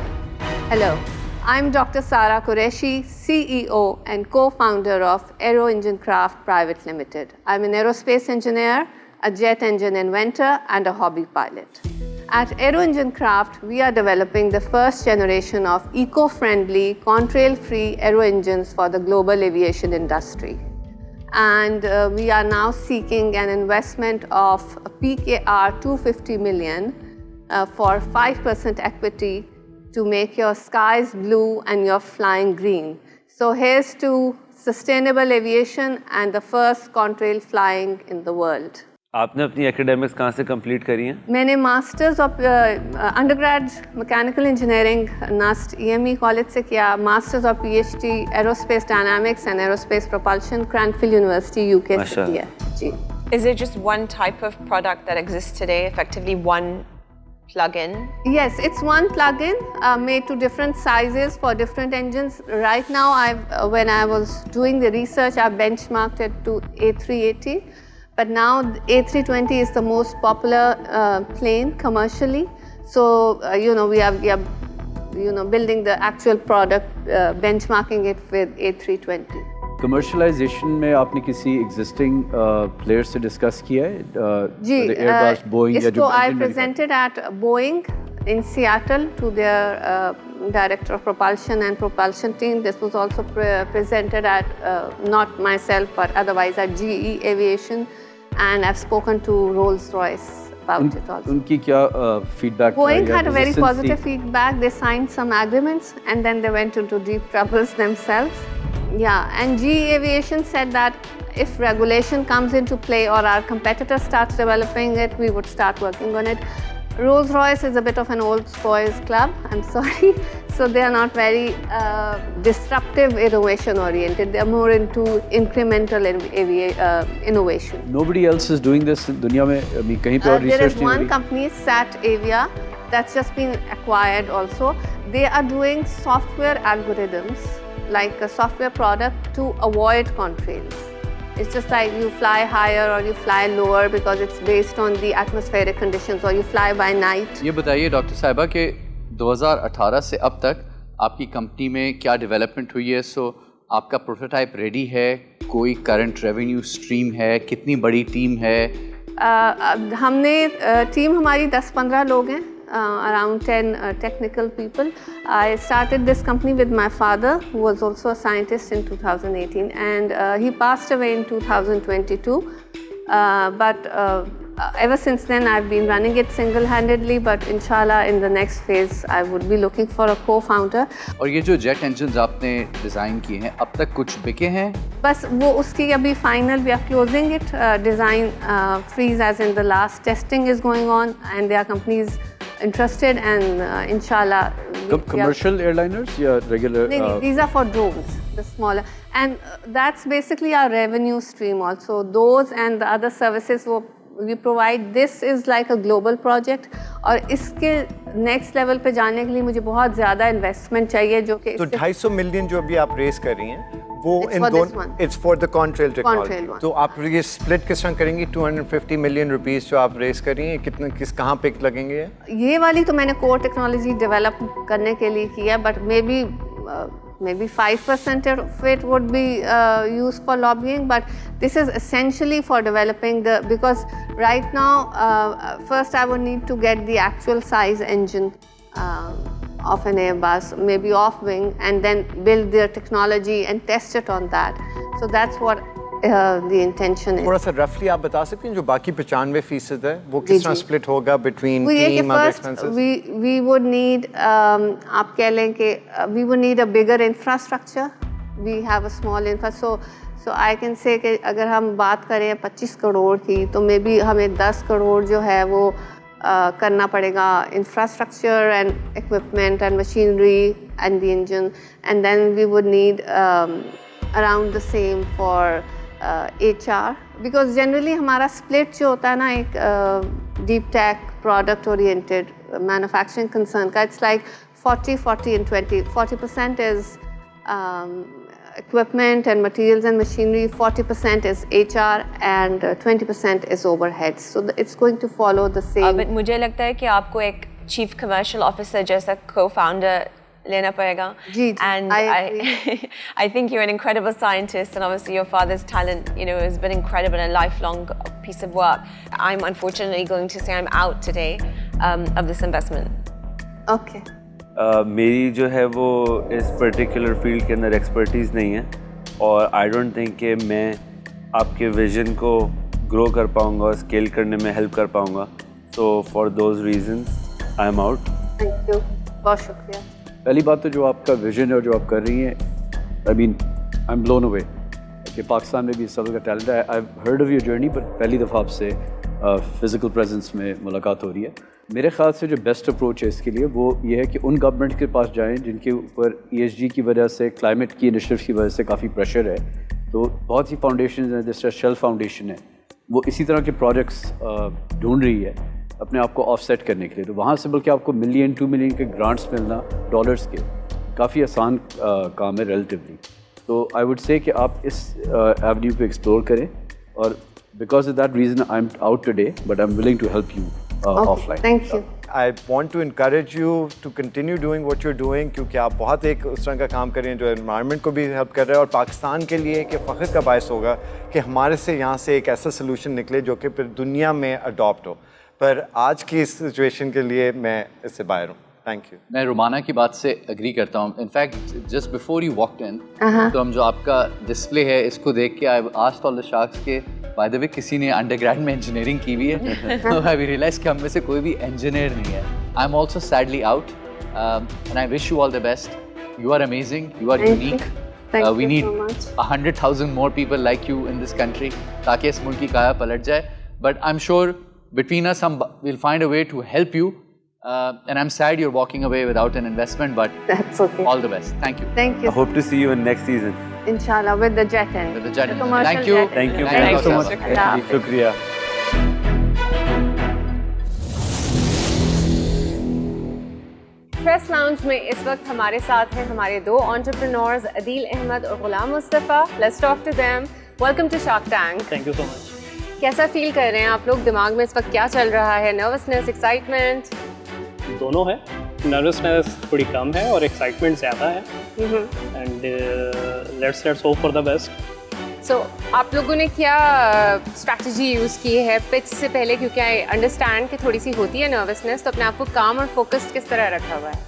Hello, I'm Dr. Sara Qureshi, CEO and co-founder of Aero Engine Craft Private Limited. I'm an aerospace engineer, a jet engine inventor, and a hobby pilot. At Aero Engine Craft, we are developing the first generation of eco-friendly, contrail-free aero engines for the global aviation industry. And we are now seeking an investment of PKR 250 million for 5% equity to make your skies blue and your flying green. So here's to sustainable aviation and the first contrail flying in the world. आपने अपनी एकेडमिक्स कहाँ से कंप्लीट करी हैं? मैंने masters of undergrad mechanical engineering NUST EME college से किया, masters of PhD aerospace dynamics and aerospace propulsion Cranfield university UK से किया जी. Is it just one type of product that exists today, effectively one plug-in? Yes, it's one plug-in made to different sizes for different engines. Right now, when I was doing the research, I benchmarked it to A380. But now A320 is the most popular plane commercially. So we are building the actual product, benchmarking it with A320. Commercialization में आपने किसी existing players से discuss किया है? जी, Airbus, Boeing या जो I presented at Boeing in Seattle to their director of propulsion and propulsion team. This was also presented at, not myself, but otherwise at GE Aviation. And I've spoken to Rolls-Royce about it also. उनकी क्या feedback? Boeing had a very positive feedback. They signed some agreements and then they went into deep troubles themselves. Yeah, and GE Aviation said that if regulation comes into play or our competitor starts developing it, we would start working on it. Rolls-Royce is a bit of an old boys club, I'm sorry. So they are not very disruptive innovation oriented. They are more into incremental innovation. Nobody else is doing this in दुनिया में कहीं पे और research There is one company, Sat Avia, that's just been acquired also. They are doing software algorithms, like a software product to avoid contrails. It's just like you fly higher or you fly lower because it's based on the atmospheric conditions, or you fly by night. ये बताइए डॉक्टर साहिबा कि 2018 से अब तक आपकी कंपनी में क्या डेवलपमेंट हुई है? सो आपका प्रोटोटाइप रेडी है, कोई करंट रेवेन्यू स्ट्रीम है, कितनी बड़ी टीम है? हमने टीम हमारी 10-15 लोग हैं, around 10 technical people. I started this company with my father, who was also a scientist, in 2018, and he passed away in 2022. But ever since then, I've been running it single-handedly. But inshallah, in the next phase, I would be looking for a co-founder. और ये जो जेट इंजन्स आपने डिज़ाइन किए हैं, अब तक कुछ बिके हैं? बस वो उसकी अभी final, we are closing it. Design freeze, as in the last testing is going on, and there are companies interested, and inshallah. Commercial airliners or regular? No, these are for drones, the smaller, and that's basically our revenue stream also. Those and the other services we provide. This is like a global project, और इसके next level पे जाने के लिए मुझे बहुत ज़्यादा investment चाहिए, जो कि तो 250 मिलियन जो अभी आप रेस कर रही हैं, वो इन दोनों, it's for the contrail technology. तो आप ये split किस तरह करेंगी? 250 मिलियन रुपीस जो आप रेस कर रही हैं, कितने कहाँ पे लगेंगे? ये वाली तो मैंने core technology develop करने के लिए किया, but maybe 5% of it would be used for lobbying, but this is essentially for developing because right now, first I would need to get the actual size engine of an Airbus, maybe off wing, and then build their technology and test it on that. So that's what the intention is. थोड़ा सा roughly आप बता सकती हैं जो बाकी 95% है, वो किस तरह split होगा between team and expenses? We would need, आप कह लें कि we would need a bigger infrastructure. We have a small infrastructure. So I can say कि अगर हम बात करें 25 करोड़ की, तो maybe हमें 10 करोड़ जो है वो करना पड़ेगा infrastructure and equipment and machinery and the engine, and then we would need around the same for HR, because generally हमारा split जो होता है ना एक deep tech product oriented manufacturing concern का, it's like 40 and 20. 40% is equipment and materials and machinery, 40% is HR, and 20% is overheads. So it's going to follow the same. But मुझे लगता है कि आपको एक chief commercial officer जैसा co-founder लेना पड़ेगा. जी, जी, And I I think you're an incredible scientist, and obviously your father's talent, has been incredible and a lifelong piece of work. I'm unfortunately going to say I'm out today of this investment. Okay. मेरी जो है वो इस पर्टिकुलर फील्ड के अंदर एक्सपर्टीज़ नहीं है और आई डोंट थिंक कि मैं आपके विजन को ग्रो कर पाऊँगा और स्केल करने में हेल्प कर पाऊँगा. So for those reasons I am out. Thank you. बहुत शुक्रिया. पहली बात तो जो आपका विजन है और जो आप कर रही हैं, I mean I am blown away कि पाकिस्तान में भी इस तरह का टैलेंट है. I heard of your journey, but पहली दफ़ा आपसे फिज़िकल प्रेजेंस में मुलाकात हो रही है. मेरे ख्याल से जो बेस्ट अप्रोच है इसके लिए वो ये है कि उन गवर्नमेंट के पास जाएं जिनके ऊपर ESG की वजह से, क्लाइमेट की इनिशिएटिव्स की वजह से काफ़ी प्रेशर है. तो बहुत सी फाउंडेशन हैं, जैसे शेल फाउंडेशन है, वो इसी तरह के प्रोजेक्ट्स ढूंढ रही है अपने आप को ऑफसेट करने के लिए. तो वहाँ से बल्कि आपको $1 मिलियन 2 मिलियन के ग्रांट्स मिलना डॉलर्स के काफ़ी आसान काम है रिलेटिवली. तो आई वुड से कि आप इस एवेन्यू को एक्सप्लोर करें, और because of that reason I am out today, but I am willing to help you offline. Thank you. I want to encourage you to continue doing what you're doing, क्योंकि आप बहुत एक उस तरह का काम कर रहे हैं जो एनवायरनमेंट को भी हेल्प कर रहा है और पाकिस्तान के लिए कि फ़ख्र का बायस होगा कि हमारे से यहाँ से एक ऐसा सोल्यूशन निकले जो कि फिर दुनिया में अडॉप्ट हो. पर आज की इस सिचुएशन के लिए मैं इससे बाहर हूँ. Thank you. मैं रुमाना की बात से एग्री करता हूँ. In fact just before you walked in, तो हम जो आपका डिस्प्ले है इसको देख के I asked all the sharks के बाय द वे किसी ने अंडरग्रेड में इंजीनियरिंग की हुई है. तो आई रियलाइज कि हम में से कोई भी इंजीनियर नहीं है. I am also sadly out and I wish you all the best. You are amazing, you are unique. We need 100,000 more people like you in this country ताकि इस मुल्क की काया पलट जाए. But I'm sure between us we'll find a way to help you. And I'm sad you're walking away without an investment, but That's okay. all the best. Thank you. Thank I you. hope to see you in next season. Inshallah, with the jet end. With the jet end. commercial Thank you. jet end. Thank you. Thank you so much. Allah Hafiz. शुक्रिया. प्रेस लाउंज में इस वक्त हमारे साथ हैं हमारे दो एंटरप्रेन्योर्स अदील अहमद और Ghulam Mustafa. Let's talk to them. Welcome to shark tank. Thank you so much. कैसा फील कर रहे हैं आप लोग? दिमाग में इस वक्त क्या चल रहा है? Nervousness, excitement? दोनों है. नर्वसनेस थोड़ी कम है और एक्साइटमेंट ज़्यादा है. And let's hope for the best. So आप लोगों ने क्या स्ट्रैटेजी यूज़ की है पिच से पहले? क्योंकि आई अंडरस्टैंड कि थोड़ी सी होती है नर्वसनेस, तो अपने आप को काम और फोकस्ड किस तरह रखा हुआ है?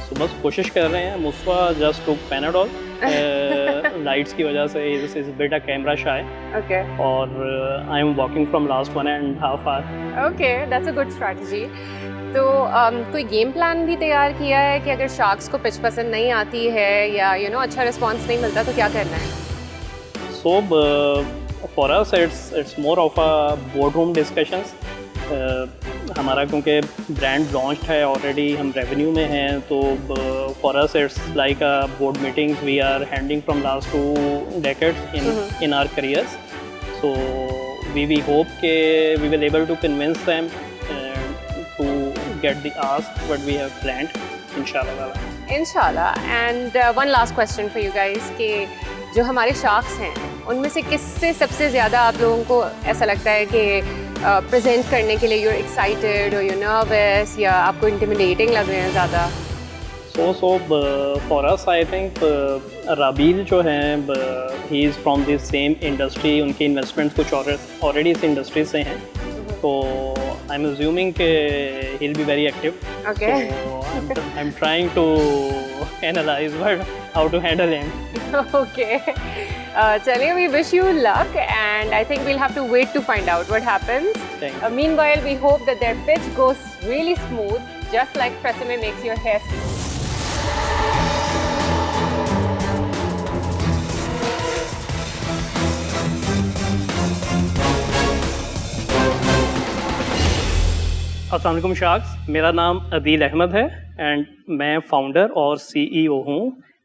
तो बस कोशिश कर रहे हैं. Mustafa just took Panadol lights की वजह से. इज बेटा कैमरा शाय. ओके. और I am walking from last 1.5 hour. Okay, that's a good strategy. तो कोई गेम प्लान भी तैयार किया है कि अगर शार्क्स को पिच पसंद नहीं आती है या अच्छा रिस्पॉन्स नहीं मिलता तो क्या करना है? So for us it's more of a boardroom discussions. हमारा क्योंकि ब्रांड लॉन्च है ऑलरेडी, हम रेवेन्यू में हैं, तो for us it's like a board meetings we are handling from last 2 decades in our careers. So we hope कि we will able to convince them to get the ask what we have planned. Inshallah. And one last question for you guys कि जो हमारे शार्क्स हैं उनमें से किससे सबसे ज़्यादा आप लोगों को ऐसा लगता है कि प्रेजेंट करने के लिए you're excited or you're nervous या आपको intimidating लग रहे हैं ज़्यादा? So for us I think Rabeel जो हैं he is from the same industry. उनके इन्वेस्टमेंट्स कुछ already इस इंडस्ट्री से हैं, तो I'm assuming कि he'll be very active. Okay. So I'm trying to analyze how to handle him. Okay. Chaliye, we wish you luck, and I think we'll have to wait to find out what happens. Thank you. Meanwhile, we hope that their pitch goes really smooth, just like Tresemme makes your hair smooth. अस्सलाम वालेकुम शार्क्स. मेरा नाम अदील अहमद है एंड मैं फाउंडर और CEO हूँ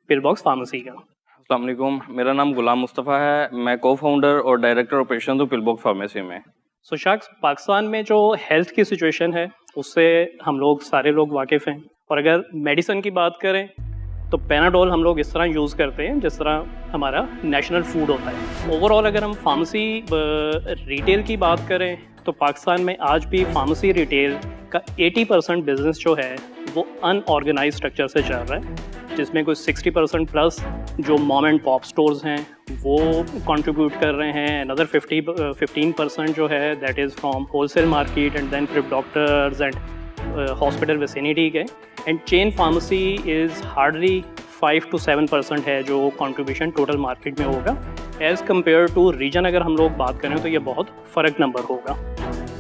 पिलबॉक्स फार्मेसी का. अस्सलाम वालेकुम, मेरा नाम गुलाम मुस्तफ़ा है. मैं को फाउंडर और डायरेक्टर ऑपरेशन हूँ पिलबॉक्स फार्मेसी में. सो शार्क्स, पाकिस्तान में जो हेल्थ की सिचुएशन है उससे हम लोग सारे लोग वाकिफ़ हैं. और अगर मेडिसिन की बात करें तो पैनाडोल हम लोग इस तरह यूज़ करते हैं जिस तरह हमारा नेशनल फूड होता है. ओवरऑल अगर हम फार्मेसी रिटेल की बात करें तो पाकिस्तान में आज भी फार्मेसी रिटेल का 80% बिजनेस जो है वो अनऑर्गेनाइज स्ट्रक्चर से चल रहा है, जिसमें कुछ 60% प्लस जो मॉम एंड पॉप स्टोर्स हैं वो कंट्रीब्यूट कर रहे हैं, अनदर 15% जो है that is from wholesale market and then फिर डॉक्टर्स एंड हॉस्पिटल विसिनिटी के, and chain pharmacy is hardly 5 to 7% है जो कंट्रीब्यूशन टोटल मार्केट में होगा। एज़ कम्पेयर टू रीजन अगर हम लोग बात करें तो ये बहुत फ़र्क नंबर होगा।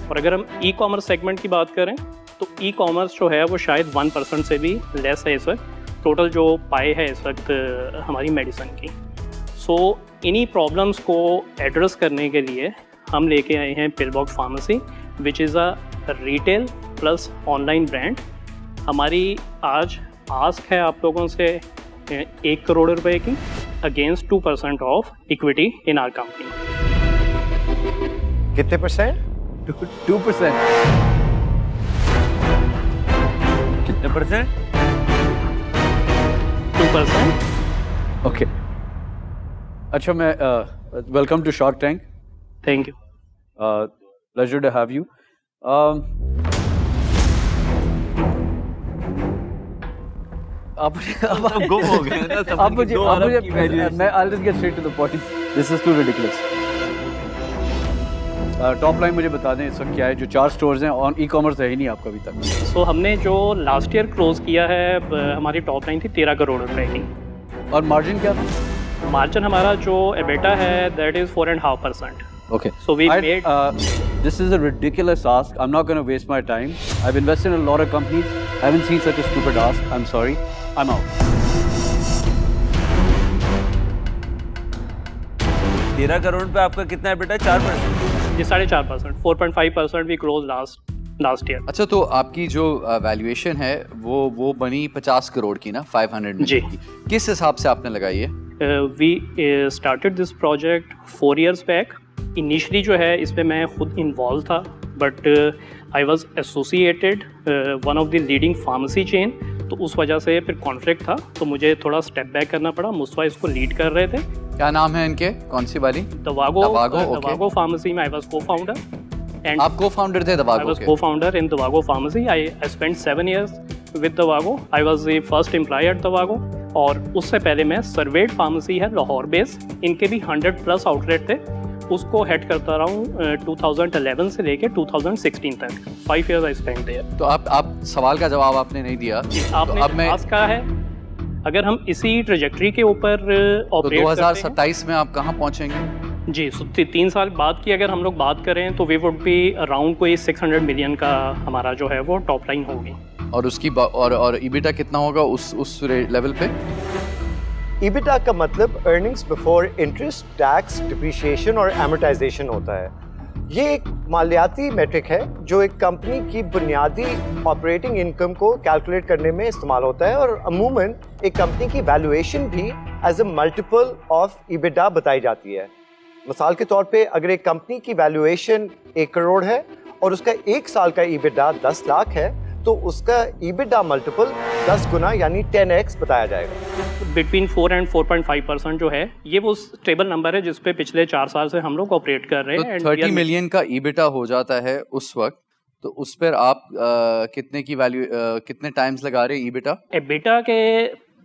और अगर हम ई कॉमर्स सेगमेंट की बात करें तो ई कॉमर्स जो है वो शायद 1% से भी लेस है इस वक्त, टोटल जो पाए है इस वक्त हमारी मेडिसिन की। सो इन्हीं प्रॉब्लम्स को एड्रेस करने के लिए हम लेके आए हैं pillbox pharmacy, which is a retail plus online brand. हमारी आज आस्क है आप लोगों से 1 करोड़ रुपए की against 2% of equity in our company. कितने परसेंट? 2%। कितने परसेंट? 2%। ओके, अच्छा मैं welcome to shark tank. Thank you. Pleasure to have you. आप गुम हो गए ना सब। आप मुझे मैं I'll just get straight to the point. This is too ridiculous. Top line मुझे बता दें इस वक्त क्या है, जो 4 स्टोर्स हैं ऑन ई कॉमर्स है ही नहीं आपका अभी तक। सो हमने जो लास्ट ईयर क्लोज किया है हमारी टॉप लाइन थी 13 करोड़ रुपए की। और मार्जिन क्या था? मार्जिन हमारा जो एबिटा है that is 4.5%। Okay. So we made. This is a ridiculous ask. I'm not going to waste my time. I've invested in a lot of companies. I haven't seen such a stupid ask. I'm sorry. I'm out. 13 crore पे आपका कितना एबिटा? 4%? जी 4.5%, 4.5% we closed last year. अच्छा, तो आपकी जो वैल्यूएशन है वो बनी 50 करोड़ की ना, 500 जी। की। किस हिसाब से आपने लगाई है? We started this project 4 years back. Initially जो है इस पर मैं खुद इन्वॉल्व था, but I was associated one of the leading pharmacy chain, तो उस वजह से फिर कॉन्फ्लिक्ट था, तो मुझे थोड़ा स्टेप बैक करना पड़ा। मुस्तफा इसको लीड कर रहे थे। क्या नाम है इनके? कौन सी वाली? दवागो फार्मेसी में I was co founder. And आप को फाउंडर थे दवागो के? I was co founder in DawaGo pharmacy. I spent 7 years with DawaGo. I was the first employee at DawaGo. और उससे पहले मैं सर्वेट फार्मेसी है लाहौर बेस, इनके भी 100+ आउटलेट थे, उसको हेड करता रहा हूँ 2011 से लेके 2016 तक। 5 years आई स्पेंड देयर। तो आप सवाल का जवाब आपने नहीं दिया। आपने तो अब मैं आस्क कहा है, अगर हम इसी ट्रेजेक्ट्री के ऊपर तो ऑपरेट 2027 में आप कहाँ पहुँचेंगे? जी 3 साल बाद की अगर हम लोग बात करें तो वी वुड बी अराउंड कोई 600 मिलियन का हमारा जो है वो टॉप लाइन होगी। और उसकी और ईबिटा कितना होगा उस लेवल पे? EBITDA का मतलब earnings before interest, tax, depreciation और एमोर्टाइजेशन होता है। ये एक मालियाती मेट्रिक है जो एक कंपनी की बुनियादी ऑपरेटिंग इनकम को कैलकुलेट करने में इस्तेमाल होता है, और अमूमन एक कंपनी की वैल्यूएशन भी as a multiple of EBITDA बताई जाती है। मिसाल के तौर पे अगर एक कंपनी की वैल्यूएशन 1 करोड़ है और उसका 1 साल का EBITDA 10 लाख है, तो उसका EBITDA मल्टीपल 10 गुना यानी 10x बताया जाएगा। बिटवीन 4 and 4.5% जो है ये वो स्टेबल नंबर है जिस पे पिछले 4 साल से हम लोग ऑपरेट कर रहे हैं। तो 30 मिलियन का EBITDA हो जाता है उस वक्त, तो उस पर आप कितने की वैल्यू कितने टाइम्स लगा रहे हैं EBITDA? EBITDA के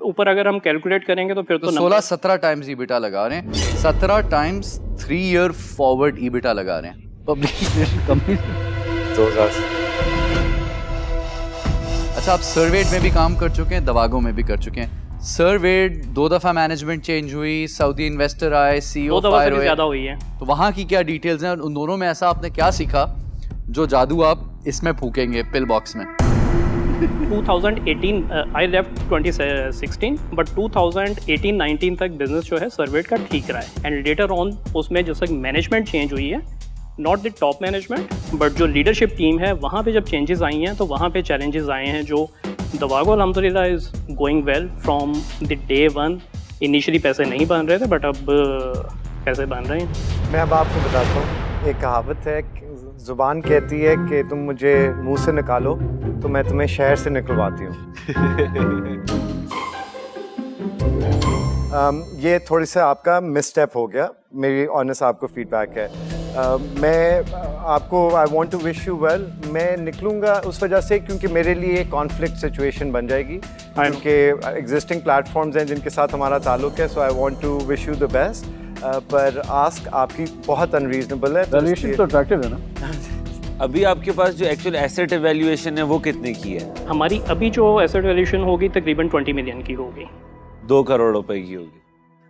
ऊपर अगर हम कैलकुलेट करेंगे तो फिर तो 16-17 टाइम्स EBITDA लगा रहे हैं। 17 टाइम्स 3 year फॉरवर्ड EBITDA लगा रहे हैं पब्लिक कंपनी। अच्छा, आप सर्वेट में भी काम कर चुके हैं, दवागो में भी कर चुके हैं। सर्वेट 2 दफ़ा मैनेजमेंट चेंज हुई, सऊदी इन्वेस्टर आए, CEO फायर हुए, ज़्यादा हुई है। तो वहाँ की क्या डिटेल्स हैं? उन दोनों में ऐसा आपने क्या सीखा जो जादू आप इसमें फूकेंगे पिल बॉक्स में? 2018 आई लेफ्ट 2016, बट 2018-19 तक बिजनेस जो है सर्वेट का ठीक रहा है, एंड लेटर ऑन उसमें जैसे मैनेजमेंट चेंज हुई है, not the top management but जो लीडरशिप टीम है वहाँ पे जब चेंजेस आई हैं तो वहाँ पे चैलेंजेस आए हैं। जो दवागो अल्हम्दुलिल्लाह is going well from the day 1। Initially पैसे नहीं बन रहे थे बट अब पैसे बन रहे हैं। मैं अब आपको बताता हूँ, एक कहावत है, ज़ुबान कहती है कि तुम मुझे मुंह से निकालो तो मैं तुम्हें शहर से निकलवाती हूँ। ये थोड़ी सा आपका मिसस्टेप हो गया, मेरी ऑनेस्ट आपको फीडबैक है। मैं आपको I want to wish you well. मैं निकलूँगा उस वजह से क्योंकि मेरे लिए कॉन्फ्लिक्ट सिचुएशन बन जाएगी, क्योंकि एग्जिस्टिंग प्लेटफॉर्म्स हैं जिनके साथ हमारा ताल्लुक है। So I want to wish you the best, पर आस्क आपकी बहुत अनरीजनेबल है। वैल्यूएशन तो अट्रैक्टिव है ना? अभी आपके पास जो एक्चुअल एसेट वैल्यूएशन है वो कितने की है? हमारी अभी जो एसेट वैल्यूएशन होगी तकरीबन 20 मिलियन की होगी, 2 करोड़ रुपए की होगी।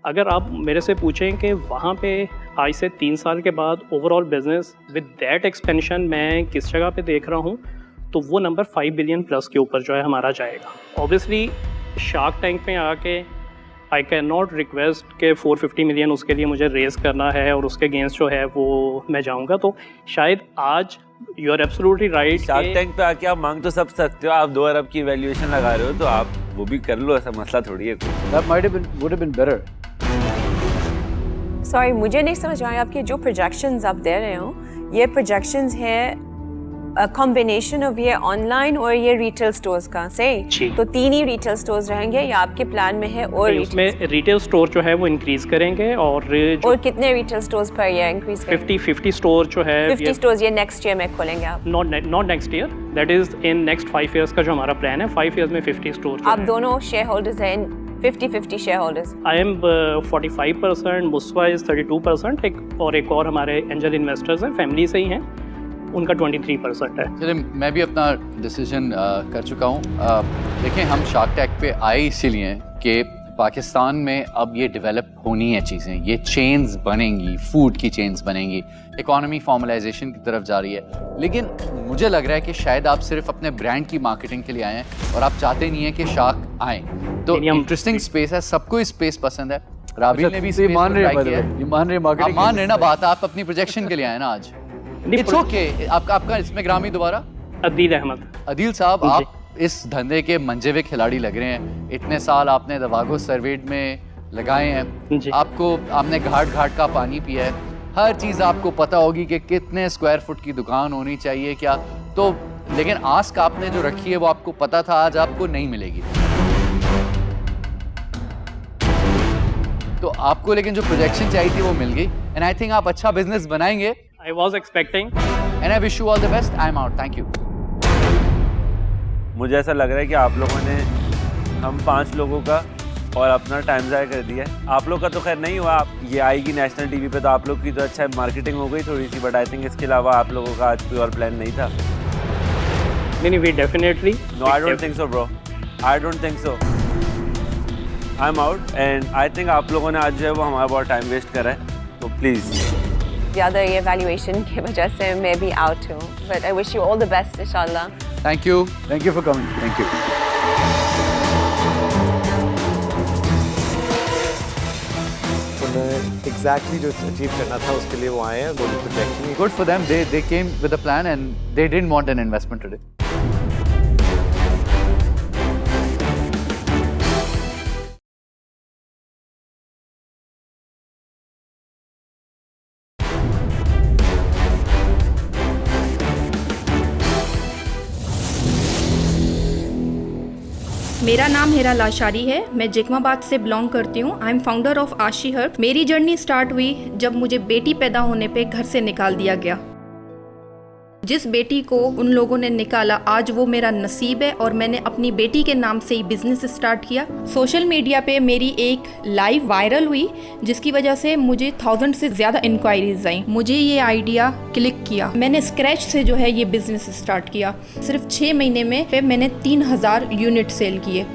अगर आप मेरे से पूछें कि वहाँ पे आज से 3 साल के बाद overall business with that expansion मैं किस जगह पे देख रहा हूँ, तो वो नंबर 5 बिलियन प्लस के ऊपर जो है हमारा जाएगा। ऑब्वियसली शार्क टैंक में आके आई कैन नॉट रिक्वेस्ट के 450 मिलियन उसके लिए मुझे रेज करना है और उसके अगेंस्ट जो है वो मैं जाऊँगा। तो शायद आज you are absolutely right, shark tank पे आके आप मांग तो सब सकते हो, आप 2 अरब की वैल्यूएशन लगा रहे हो तो आप वो भी कर लो, ऐसा मसला थोड़ी है। That might have been, would have been better. Sorry, मुझे नहीं समझ आया आपके जो प्रोजेक्शंस आप दे रहे हो, ये प्रोजेक्शंस है कॉम्बिनेशन ऑफ ये ऑनलाइन और ये रिटेल स्टोर्स का, सही? तो 3 ही रिटेल स्टोर्स रहेंगे या आपके प्लान में है और उसमें रिटेल स्टोर जो है वो इंक्रीज करेंगे और कितने रिटेल स्टोर्स पर ये इंक्रीज करेंगे? 50 स्टोर जो है 50 स्टोर्स ये नेक्स्ट ईयर में खोलेंगे आप? Not next year, that is in next 5 years का जो हमारा प्लान है। 5 इयर्स में 50 स्टोर। आप दोनों शेयर होल्डर्स हैं? 50-50 share holders? I am 45%, Muswa is 32%, और एक और हमारे एंजल इन्वेस्टर्स हैं, फैमिली से ही हैं, उनका 23% है। चलिए, मैं भी अपना डिसीजन कर चुका हूँ। देखें, हम शार्क टैंक पे आए इसीलिए हैं कि पाकिस्तान में अब ये डेवलप होनी है चीज़ें, ये चेन्स बनेंगी, फूड की चेन्स बनेंगी, इकोनॉमी फॉर्मलाइजेशन की तरफ जा रही है। लेकिन मुझे लग रहा है कि शायद आप सिर्फ अपने ब्रांड की मार्केटिंग के लिए आए हैं और आप चाहते नहीं हैं कि शार्क आए। तो इंटरेस्टिंग स्पेस है, सबको स्पेस पसंद है। राबिल ने भी ये मान रहे मार्केटिंग, मान रहे ना बात, आप अपनी प्रोजेक्शन के लिए आए ना आज। It's okay. आपका इसमें ग्रामी दोबारा? अदील अहमद। अदील साहब, आप इस धंधे के मंजे हुए खिलाड़ी लग रहे हैं। इतने साल आपने दवागो सर्वेड में लगाए हैं, आपने घाट घाट का पानी पिया है, हर चीज़ आपको पता होगी कि कितने स्क्वायर फुट की दुकान होनी चाहिए क्या। तो लेकिन आस्क आपने जो रखी है वो आपको पता था, आज आपको नहीं मिलेगी। तो आपको लेकिन जो प्रोजेक्शन चाहिए थी वो मिल गई, एंड आई थिंक आप अच्छा बिजनेस बनाएंगे। I was expecting, and I wish you all the best. I'm out. Thank you. मुझे ऐसा लग रहा है कि आप लोगों ने हम 5 लोगों का और अपना टाइम ज़ाया कर दिया है। आप लोग का तो खैर नहीं हुआ, आप ये आएगी नेशनल टीवी पे तो आप लोग की तो अच्छा मार्केटिंग हो गई थोड़ी सी, बट आई थिंक इसके अलावा आप लोगों का आज कोई और प्लान नहीं था। नहीं, we definitely. No, I don't think so, bro. I don't think so. I'm out, and I think आप लोगों ने आज जो है वो हमारा बहुत टाइम वेस्ट करा है, तो प्लीज़। ज़्यादा ये वैल्यूएशन की वजह से मैं भी आउट हूँ, but I wish you all the best इंशाल्लाह। Thank you for coming. Thank you. Exactly जो अचीव करना था उसके लिए वो आए हैं। वो projection good for them, they came with a plan and they didn't want an investment today. मेरा नाम हेरा लाशारी है, मैं जेकमाबाद से बिलोंग करती हूँ। आई एम फाउंडर ऑफ आशी हर्ब। मेरी जर्नी स्टार्ट हुई जब मुझे बेटी पैदा होने पे घर से निकाल दिया गया। जिस बेटी को उन लोगों ने निकाला, आज वो मेरा नसीब है और मैंने अपनी बेटी के नाम से ही बिजनेस स्टार्ट किया। सोशल मीडिया पे मेरी एक लाइव वायरल हुई जिसकी वजह से मुझे 1000 से ज़्यादा इंक्वायरीज आई। मुझे ये आइडिया क्लिक किया, मैंने स्क्रैच से जो है ये बिजनेस स्टार्ट किया। सिर्फ 6 महीने में मैंने 3000 यूनिट सेल किए।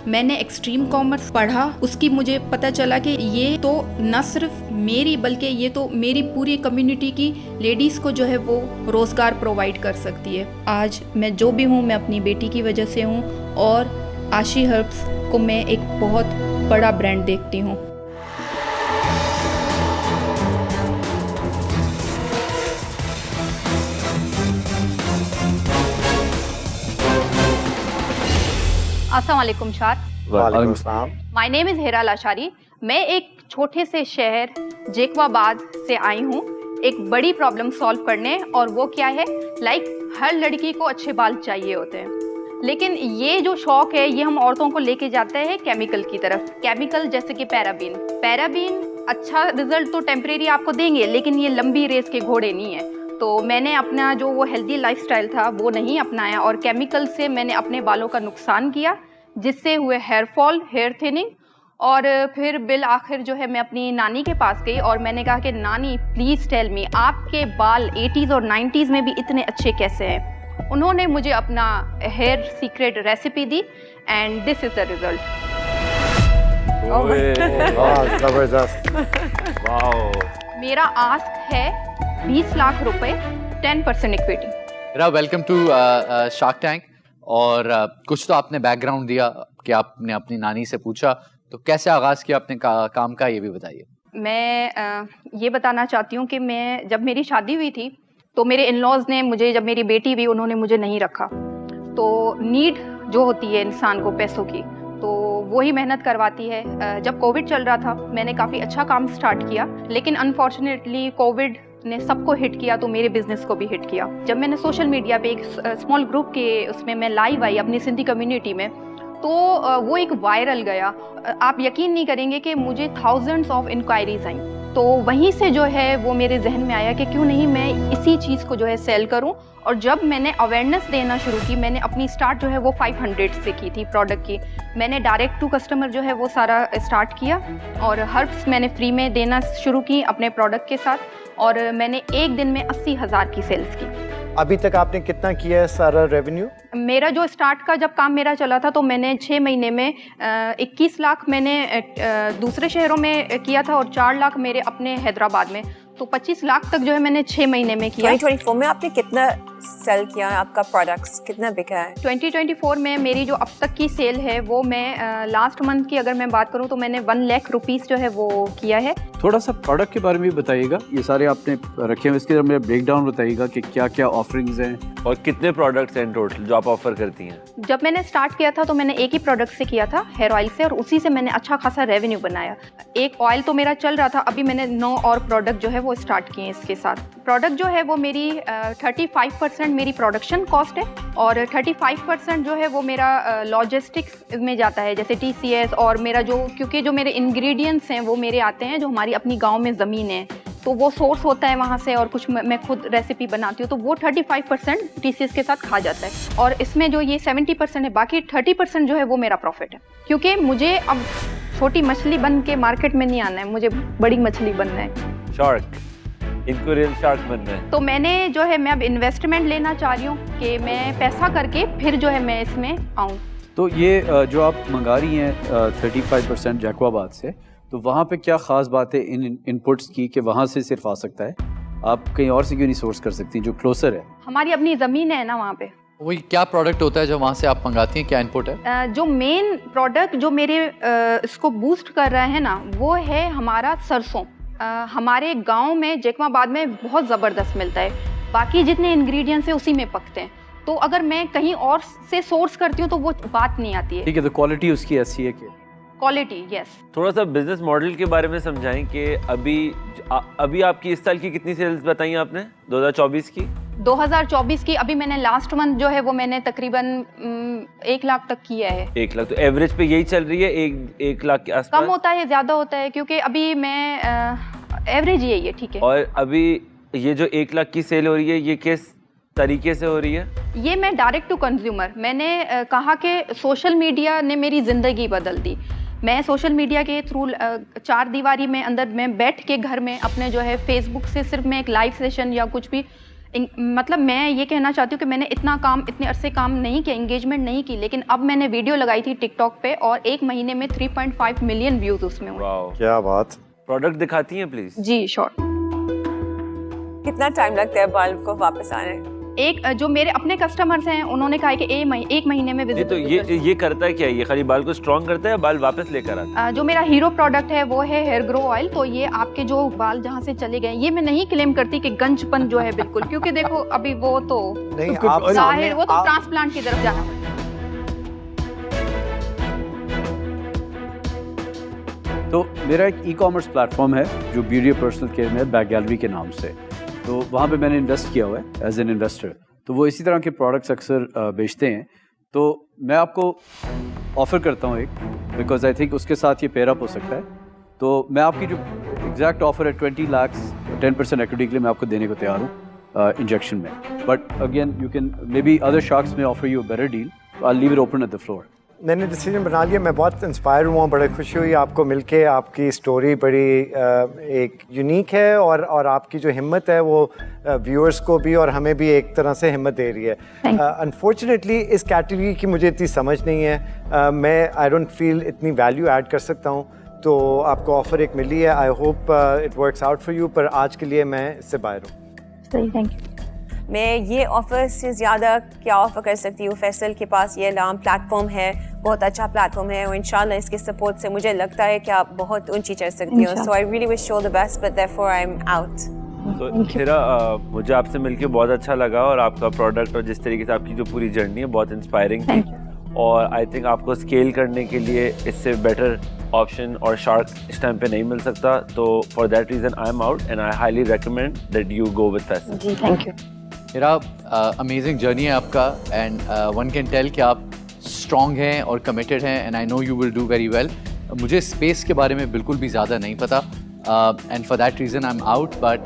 मैंने एक्सट्रीम कॉमर्स पढ़ा, उसकी मुझे पता चला कि ये तो न सिर्फ मेरी बल्कि ये तो मेरी पूरी कम्युनिटी की लेडीज़ को जो है वो रोज़गार प्रोवाइड कर सकती है। आज मैं जो भी हूँ मैं अपनी बेटी की वजह से हूँ और आशी हर्ब्स को मैं एक बहुत बड़ा ब्रांड देखती हूँ। अस्सलाम वालेकुम शार। वालेकुम अस्सलाम। My name is Hera Lashari. मैं एक छोटे से शहर जेकवाबाद से आई हूँ एक बड़ी प्रॉब्लम सॉल्व करने, और वो क्या है, हर लड़की को अच्छे बाल चाहिए होते हैं, लेकिन ये जो शौक है ये हम औरतों को लेके जाते हैं केमिकल की तरफ। केमिकल जैसे कि पैराबीन अच्छा रिजल्ट तो टेम्परेरी आपको देंगे, लेकिन ये लंबी रेस के घोड़े नहीं है। तो मैंने अपना जो वो हेल्दी लाइफस्टाइल था वो नहीं अपनाया और केमिकल से मैंने अपने बालों का नुकसान किया, जिससे हुए हेयर फॉल, हेयर थिनिंग। और फिर बिल आखिर जो है मैं अपनी नानी के पास गई और मैंने कहा कि नानी प्लीज़ टेल मी, आपके बाल 80s और 90s में भी इतने अच्छे कैसे हैं? उन्होंने मुझे अपना हेयर सीक्रेट रेसिपी दी and this is the result. जबरदस्त। वाओ। मेरा आस्क है 20 लाख रुपए, 10% equity. Welcome to shark tank. और कुछ तो आपने बैकग्राउंड दिया कि आपने अपनी नानी से पूछा, तो कैसे आगाज़ किया अपने काम का, ये भी बताइए। मैं ये बताना चाहती हूँ कि मैं जब मेरी शादी हुई थी तो मेरे इन लॉज ने मुझे, जब मेरी बेटी हुई उन्होंने मुझे नहीं रखा। तो नीड जो होती है इंसान को पैसों की, तो वो ही मेहनत करवाती है। जब कोविड चल रहा था मैंने काफ़ी अच्छा काम स्टार्ट किया, लेकिन अनफॉर्चुनेटली कोविड ने सबको हिट किया तो मेरे बिजनेस को भी हिट किया। जब मैंने सोशल मीडिया पे एक स्मॉल ग्रुप के उसमें मैं लाइव आई अपनी सिंधी कम्युनिटी में, तो वो एक वायरल गया। आप यकीन नहीं करेंगे कि मुझे थाउजेंड्स ऑफ इंक्वायरीज आई। तो वहीं से जो है वो मेरे जहन में आया कि क्यों नहीं मैं इसी चीज़ को जो है सेल करूं। और जब मैंने अवेयरनेस देना शुरू की, मैंने अपनी स्टार्ट जो है वो 500 से की थी प्रोडक्ट की। मैंने डायरेक्ट टू कस्टमर जो है वो सारा स्टार्ट किया और हर्ब्स मैंने फ्री में देना शुरू की अपने प्रोडक्ट के साथ, और मैंने एक दिन में 80,000 की सेल्स की। अभी तक आपने कितना किया है सारा रेवेन्यू? मेरा जो स्टार्ट का जब काम मेरा चला था तो मैंने 6 महीने में 21 लाख मैंने दूसरे शहरों में किया था और 4 लाख मेरे अपने हैदराबाद में। तो 25 लाख तक जो है मैंने 6 महीने में किया। 2024 में आपने कितना सेल किया, आपका प्रोडक्ट्स कितना बिका है? 2024 में मेरी जो अब तक की सेल है वो मैं लास्ट मंथ की अगर मैं बात करूं तो मैंने 1 लाख रुपीस जो है वो किया है। थोड़ा सा प्रोडक्ट के बारे में भी बताइएगा, ये सारे आपने रखे हुए, इसके अंदर मेरा ब्रेकडाउन बताइएगा कि क्या क्या ऑफरिंग्स हैं और कितने प्रोडक्ट्स हैं टोटल जो आप ऑफर करती हैं? जब मैंने स्टार्ट किया था तो मैंने एक ही प्रोडक्ट से किया था, हेयर ऑयल से, और उसी से मैंने अच्छा खासा रेवेन्यू बनाया। एक ऑयल तो मेरा चल रहा था, अभी मैंने 9 और प्रोडक्ट जो है वो स्टार्ट किए हैं इसके साथ। प्रोडक्ट जो है वो मेरी 35% मेरी प्रोडक्शन कॉस्ट है और 35% जो है वो मेरा लॉजिस्टिक्स में जाता है, जैसे TCS। और मेरा जो, क्योंकि जो मेरे इंग्रेडिएंट्स हैं वो मेरे आते हैं जो हमारी अपनी गांव में ज़मीन है, तो वो सोर्स होता है वहाँ से, और कुछ मैं खुद रेसिपी बनाती हूँ, तो वो 35% TCS के साथ खा जाता है। और इसमें जो ये 70% है, बाकी 30% जो है वो मेरा प्रॉफिट है, क्योंकि मुझे अब छोटी मछली बन के मार्केट में नहीं आना है, मुझे बड़ी मछली बनना है। शार्क, इनको रियल शार्क बनना है। तो मैंने जो है मैं अब इन्वेस्टमेंट लेना चाह रही हूँ कि मैं पैसा करके फिर जो है मैं इसमें आऊँ। तो ये जो आप मंगा रही हैं 35% जैकवाबाद से, तो वहाँ पे क्या ख़ास बात है इन इनपुट्स की कि वहाँ से सिर्फ आ सकता है, आप कहीं और से क्यों नहीं सोर्स कर सकती जो क्लोजर है? हमारी अपनी ज़मीन है ना वहाँ पे। वही क्या प्रोडक्ट होता है जो वहाँ से आप मंगाती हैं, क्या इनपुट है? जो मेन प्रोडक्ट जो मेरे इसको बूस्ट कर रहा है ना, वो है हमारा सरसों। हमारे गांव में जैकवाबाद में बहुत ज़बरदस्त मिलता है, बाकी जितने इंग्रेडिएंट्स हैं उसी में पकते हैं। तो अगर मैं कहीं और से सोर्स करती हूँ तो वो बात नहीं आती है। ठीक है, तो क्वालिटी उसकी ऐसी है कि क्वालिटी, यस। थोड़ा सा बिजनेस मॉडल के बारे में समझाएं कि अभी आपकी इस साल की कितनी सेल्स बताई आपने 2024 की? 2024 की अभी मैंने लास्ट मंथ जो है वो मैंने तकरीबन 1 लाख तक किया है। 1 लाख, तो एवरेज पे यही चल रही है, 1 लाख के आसपास? कम होता है, ज़्यादा होता है, क्योंकि अभी मैं एवरेज यही है। ठीक है। और अभी ये जो 1 लाख की सेल हो रही है, ये किस तरीके से हो रही है? ये मैं डायरेक्ट टू कंज्यूमर, मैंने कहा कि सोशल मीडिया ने मेरी ज़िंदगी बदल दी। मैं सोशल मीडिया के थ्रू 4 दीवारी में अंदर मैं बैठ के घर में अपने जो है फेसबुक से सिर्फ मैं एक लाइव सेशन या कुछ भी, मतलब मैं ये कहना चाहती हूँ कि मैंने इतने अरसे काम नहीं किया, एंगेजमेंट नहीं की, लेकिन अब मैंने वीडियो लगाई थी टिकटॉक पे और 1 महीने में 3.5 मिलियन व्यूज़ उसमें हुए। क्या बात। प्रोडक्ट दिखाती हैं प्लीज? जी श्योर। कितना टाइम लगता है बाल को वापस आने? एक जो मेरे अपने कस्टमर्स हैं उन्होंने कहा कि 1 महीने में विजिट। तो ये करता है क्या? ये खाली बाल को स्ट्रॉन्ग करता है या बाल वापस लेकर आता है? जो मेरा हीरो प्रोडक्ट है वो है हेयर ग्रो ऑयल। तो ये आपके जो बाल जहाँ से चले गए, ये मैं नहीं क्लेम करती कि गंजपन जो है बिल्कुल, क्योंकि देखो अभी वो तो नहीं, जाहिर वो तो ट्रांसप्लांट की तरफ जाना पड़ेगा। तो मेरा एक ई-कॉमर्स प्लेटफॉर्म है जो ब्यूटी पर्सनल केयर में, बैक गैलरी के नाम से। तो वहाँ पे मैंने इन्वेस्ट किया हुआ है एज एन इन्वेस्टर। तो वो इसी तरह के प्रोडक्ट्स अक्सर बेचते हैं। तो मैं आपको ऑफ़र करता हूँ एक, बिकॉज आई थिंक उसके साथ ये पेयर अप हो सकता है। तो मैं आपकी जो एग्जैक्ट ऑफर है 20 लाख 10% इक्विटी के लिए मैं आपको देने को तैयार हूँ इंजेक्शन में, but again you can may be other sharks में offer you a better deal, I leave it open at the floor. मैंने डिसीजन बना लिया, मैं बहुत इंस्पायर हुआ, बड़ी खुशी हुई आपको मिलके, आपकी स्टोरी बड़ी एक यूनिक है और आपकी जो हिम्मत है वो व्यूअर्स को भी और हमें भी एक तरह से हिम्मत दे रही है। अनफॉर्चुनेटली इस कैटेगरी की मुझे इतनी समझ नहीं है, मैं आई डोंट फील इतनी वैल्यू ऐड कर सकता हूँ, तो आपको ऑफ़र एक मिली है, I hope it works out for you, पर आज के लिए मैं इससे बाहर हूँ। सही, थैंक यू। मैं ये ऑफ़र से ज़्यादा क्या ऑफ़र कर सकती हूँ? फैसल के पास ये लाम प्लेटफॉर्म है, बहुत अच्छा प्लेटफॉर्म है और इंशाल्लाह इसके सपोर्ट से मुझे लगता है कि आप बहुत ऊंची चढ़ सकती हो। So I really wish you the best, but therefore I am out. तो हिरा, मुझे आपसे मिलके बहुत अच्छा लगा और आपका प्रोडक्ट और जिस तरीके से आपकी जो पूरी जर्नी है बहुत इंस्पायरिंग थी, और आई थिंक आपको स्केल करने के लिए इससे बेटर ऑप्शन और शार्क इस टाइम पे नहीं मिल सकता, तो for that reason I am out and I highly recommend that you go with Faisal. जी, thank you. Hira, amazing journey है आपका एंड वन कैन टेल कि आप स्ट्रॉन्ग हैं और कमिटेड हैं and I know you will do very well. मुझे स्पेस के बारे में बिल्कुल भी ज़्यादा नहीं पता and for that reason I am out, but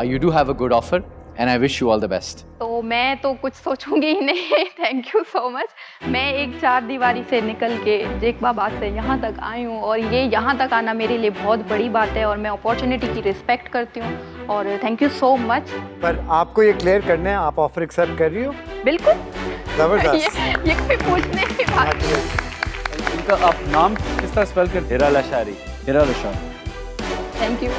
you do have a good offer and I wish you all the best. तो मैं तो कुछ सोचूंगी ही नहीं, थैंक यू सो मच। मैं एक चार दीवारी से निकल के जेकबाबाद से यहाँ तक आई हूँ और ये यहाँ तक आना मेरे लिए बहुत बड़ी बात है और मैं अपॉर्चुनिटी की रिस्पेक्ट करती हूँ और थैंक यू सो मच। पर आपको ये क्लियर करना है, आप ऑफर एक्सेप्ट कर रही हो? बिल्कुल, जबरदस्त। ये कोई पूछने की बात नहीं। इनका आप नाम किस तरह स्पेल करते? हिरा लशारी। हिरा लशारी, थैंक यू।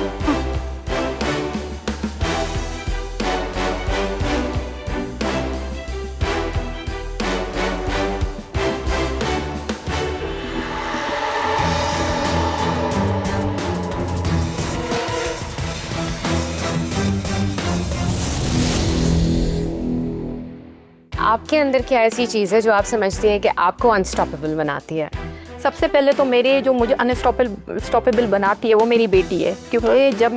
आपके अंदर क्या ऐसी चीज़ है जो आप समझती हैं कि आपको अनस्टॉपेबल बनाती है? सबसे पहले तो मेरे जो मुझे अनस्टॉपेबल बनाती है वो मेरी बेटी है, क्योंकि जब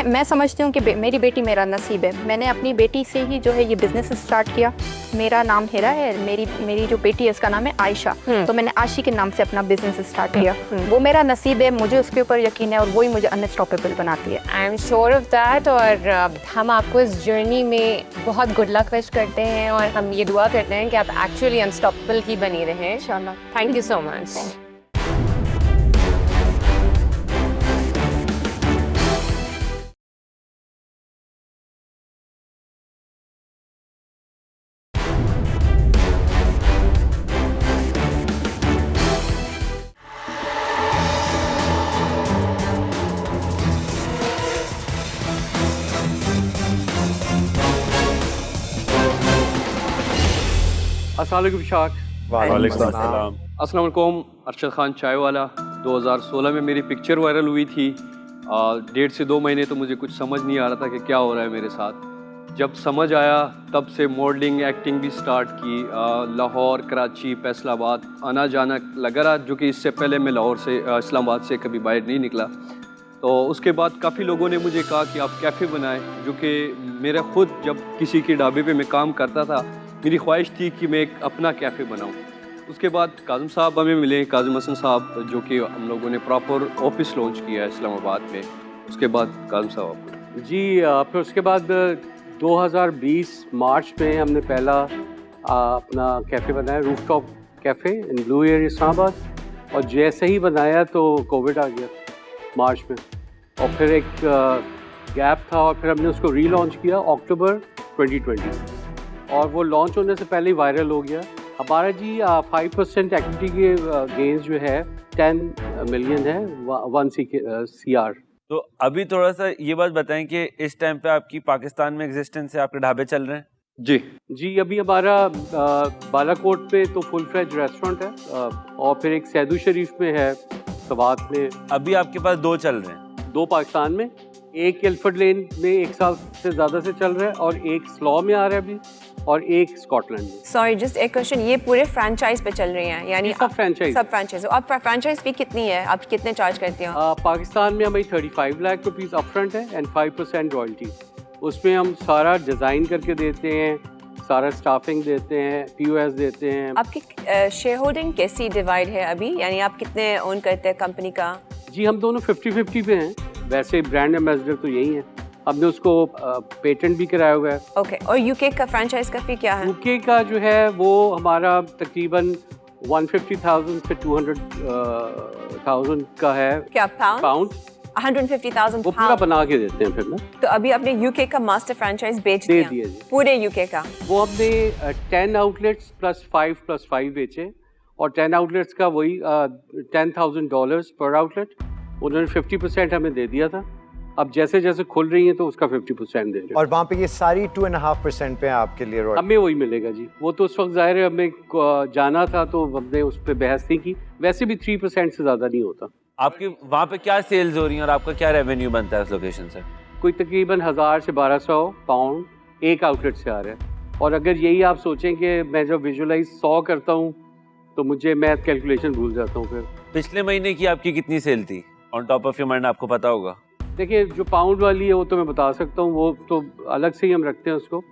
मैं समझती हूँ कि मेरी बेटी मेरा नसीब है। मैंने अपनी बेटी से ही जो है ये बिज़नेस स्टार्ट किया। मेरा नाम हिरा है, मेरी जो बेटी है उसका नाम है आयशा, तो मैंने आशी के नाम से अपना बिज़नेस स्टार्ट किया। वो मेरा नसीब है, मुझे उसके ऊपर यकीन है और वही मुझे अनस्टॉपेबल बनाती है। I am sure of that, और हम आपको इस जर्नी में बहुत गुड लक विश करते हैं और हम ये दुआ करते हैं कि आप एक्चुअली अनस्टॉपेबल ही बनी रहें इंशाल्लाह। Thank you so much. अस्सलाम वालेकुम शाक। वालेकुम अस्सलाम। अस्सलाम वालेकुम। अरशद खान चाय वाला 2016 में मेरी पिक्चर वायरल हुई थी। 1.5 से 2 महीने तो मुझे कुछ समझ नहीं आ रहा था कि क्या हो रहा है मेरे साथ। जब समझ आया तब से मॉडलिंग एक्टिंग भी स्टार्ट की। लाहौर, कराची, फैसलाबाद आना जाना लगा रहा, जो कि इससे पहले मैं लाहौर से इस्लामाबाद से कभी बाहर नहीं निकला। तो उसके बाद काफ़ी लोगों ने मुझे कहा कि आप कैफ़े बनाएं, जो कि मेरा खुद जब किसी के ढाबे पे मैं काम करता था, मेरी ख्वाहिश थी कि मैं एक अपना कैफ़े बनाऊं। उसके बाद काज़म साहब हमें मिले, काज़म हसन साहब, जो कि हम लोगों ने प्रॉपर ऑफिस लॉन्च किया है इस्लामाबाद में। उसके बाद काज़म साहब जी, फिर उसके बाद 2020 मार्च में हमने पहला अपना कैफ़े बनाया, rooftop cafe in blue air Islamabad. और जैसे ही बनाया तो कोविड आ गया मार्च में, और फिर एक गैप था और फिर हमने उसको रीलॉन्च किया अक्टूबर 2020, और वो लॉन्च होने से पहले ही वायरल हो गया। हमारा जी 5% एक्टिविटी के गेंस जो है 10 मिलियन है, 1 CR। तो अभी थोड़ा सा ये बात बताएं कि इस टाइम पे आपकी पाकिस्तान में एग्जिस्टेंस है, आपके ढाबे चल रहे हैं? जी अभी हमारा बालाकोट पे तो फुल फ्लेज रेस्टोरेंट है, और फिर एक सैदू शरीफ में है, सवात में। अभी आपके पास 2 चल रहे हैं? 2 पाकिस्तान में, एक एल्फर्ड लेन में 1 साल से ज़्यादा से चल रहा है, और एक स्लॉ में आ रहा है अभी, और एक स्कॉटलैंड में। सॉरी, जस्ट एक क्वेश्चन, ये पूरे फ्रेंचाइज पे चल रही हैं यानी सब फ्रेंचाइज? सब फ्रेंचाइज। आप फ्रेंचाइज फी कितनी है, आप कितने चार्ज करते हैं? पाकिस्तान में हमारी 35 लाख रुपीज़ अपफ्रंट है एंड 5% रॉयल्टी। उसमें हम सारा डिज़ाइन करके देते हैं, सारा स्टाफिंग देते हैं, POS देते हैं। आपकी शेयर होल्डिंग कैसी डिवाइड है अभी, यानी आप कितने ओन करते हैं कंपनी का? जी हम दोनों 50-50 पे हैं, वैसे ब्रांड एम्बेसडर तो यही हैं। हमने उसको पेटेंट भी कराया हुआ है। ओके, और यूके का फ्रेंचाइज का फी क्या है? यूके का जो है वो हमारा तकरीबन 150,000 से 200,000 का है। क्या पाउंड? 150,000 वो पूरा बना के देते हैं फिर ना। तो अभी आपने यूके का मास्टर फ्रेंचाइज बेच दे दिया दिया जी। पूरे यूके का? वो हमने 10 आउटलेट्स +5 बेचे और 10 आउटलेट्स का वही $10,000 पर आउटलेट। उन्होंने 50% हमें दे दिया था। अब जैसे जैसे खुल रही हैं तो उसका 50% दे रहे हैं। और वहाँ पे ये सारी 2.5% पे है आपके लिए रॉयल्टी? हमें वही मिलेगा जी। वो तो उस वक्त जाहिर है हमें जाना था तो हमने उस पर बहस नहीं की। वैसे भी 3% से ज़्यादा नहीं होता। आपकी वहाँ पे क्या सेल्स हो रही हैं और आपका क्या रेवेन्यू बनता है उस लोकेशन से? कोई तकरीबन 1000 से 1200 पाउंड एक आउटलेट से आ रहा है। और अगर यही आप सोचें कि मैं जब विजुअलाइज 100 करता हूँ तो मुझे मैथ कैलकुलेशन भूल जाता हूँ फिर। पिछले महीने की आपकी कितनी सेल थी on top of your mind, आपको पता होगा? देखिए जो पाउंड वाली है वो तो मैं बता सकता हूँ, वो तो अलग से ही हम रखते हैं उसको।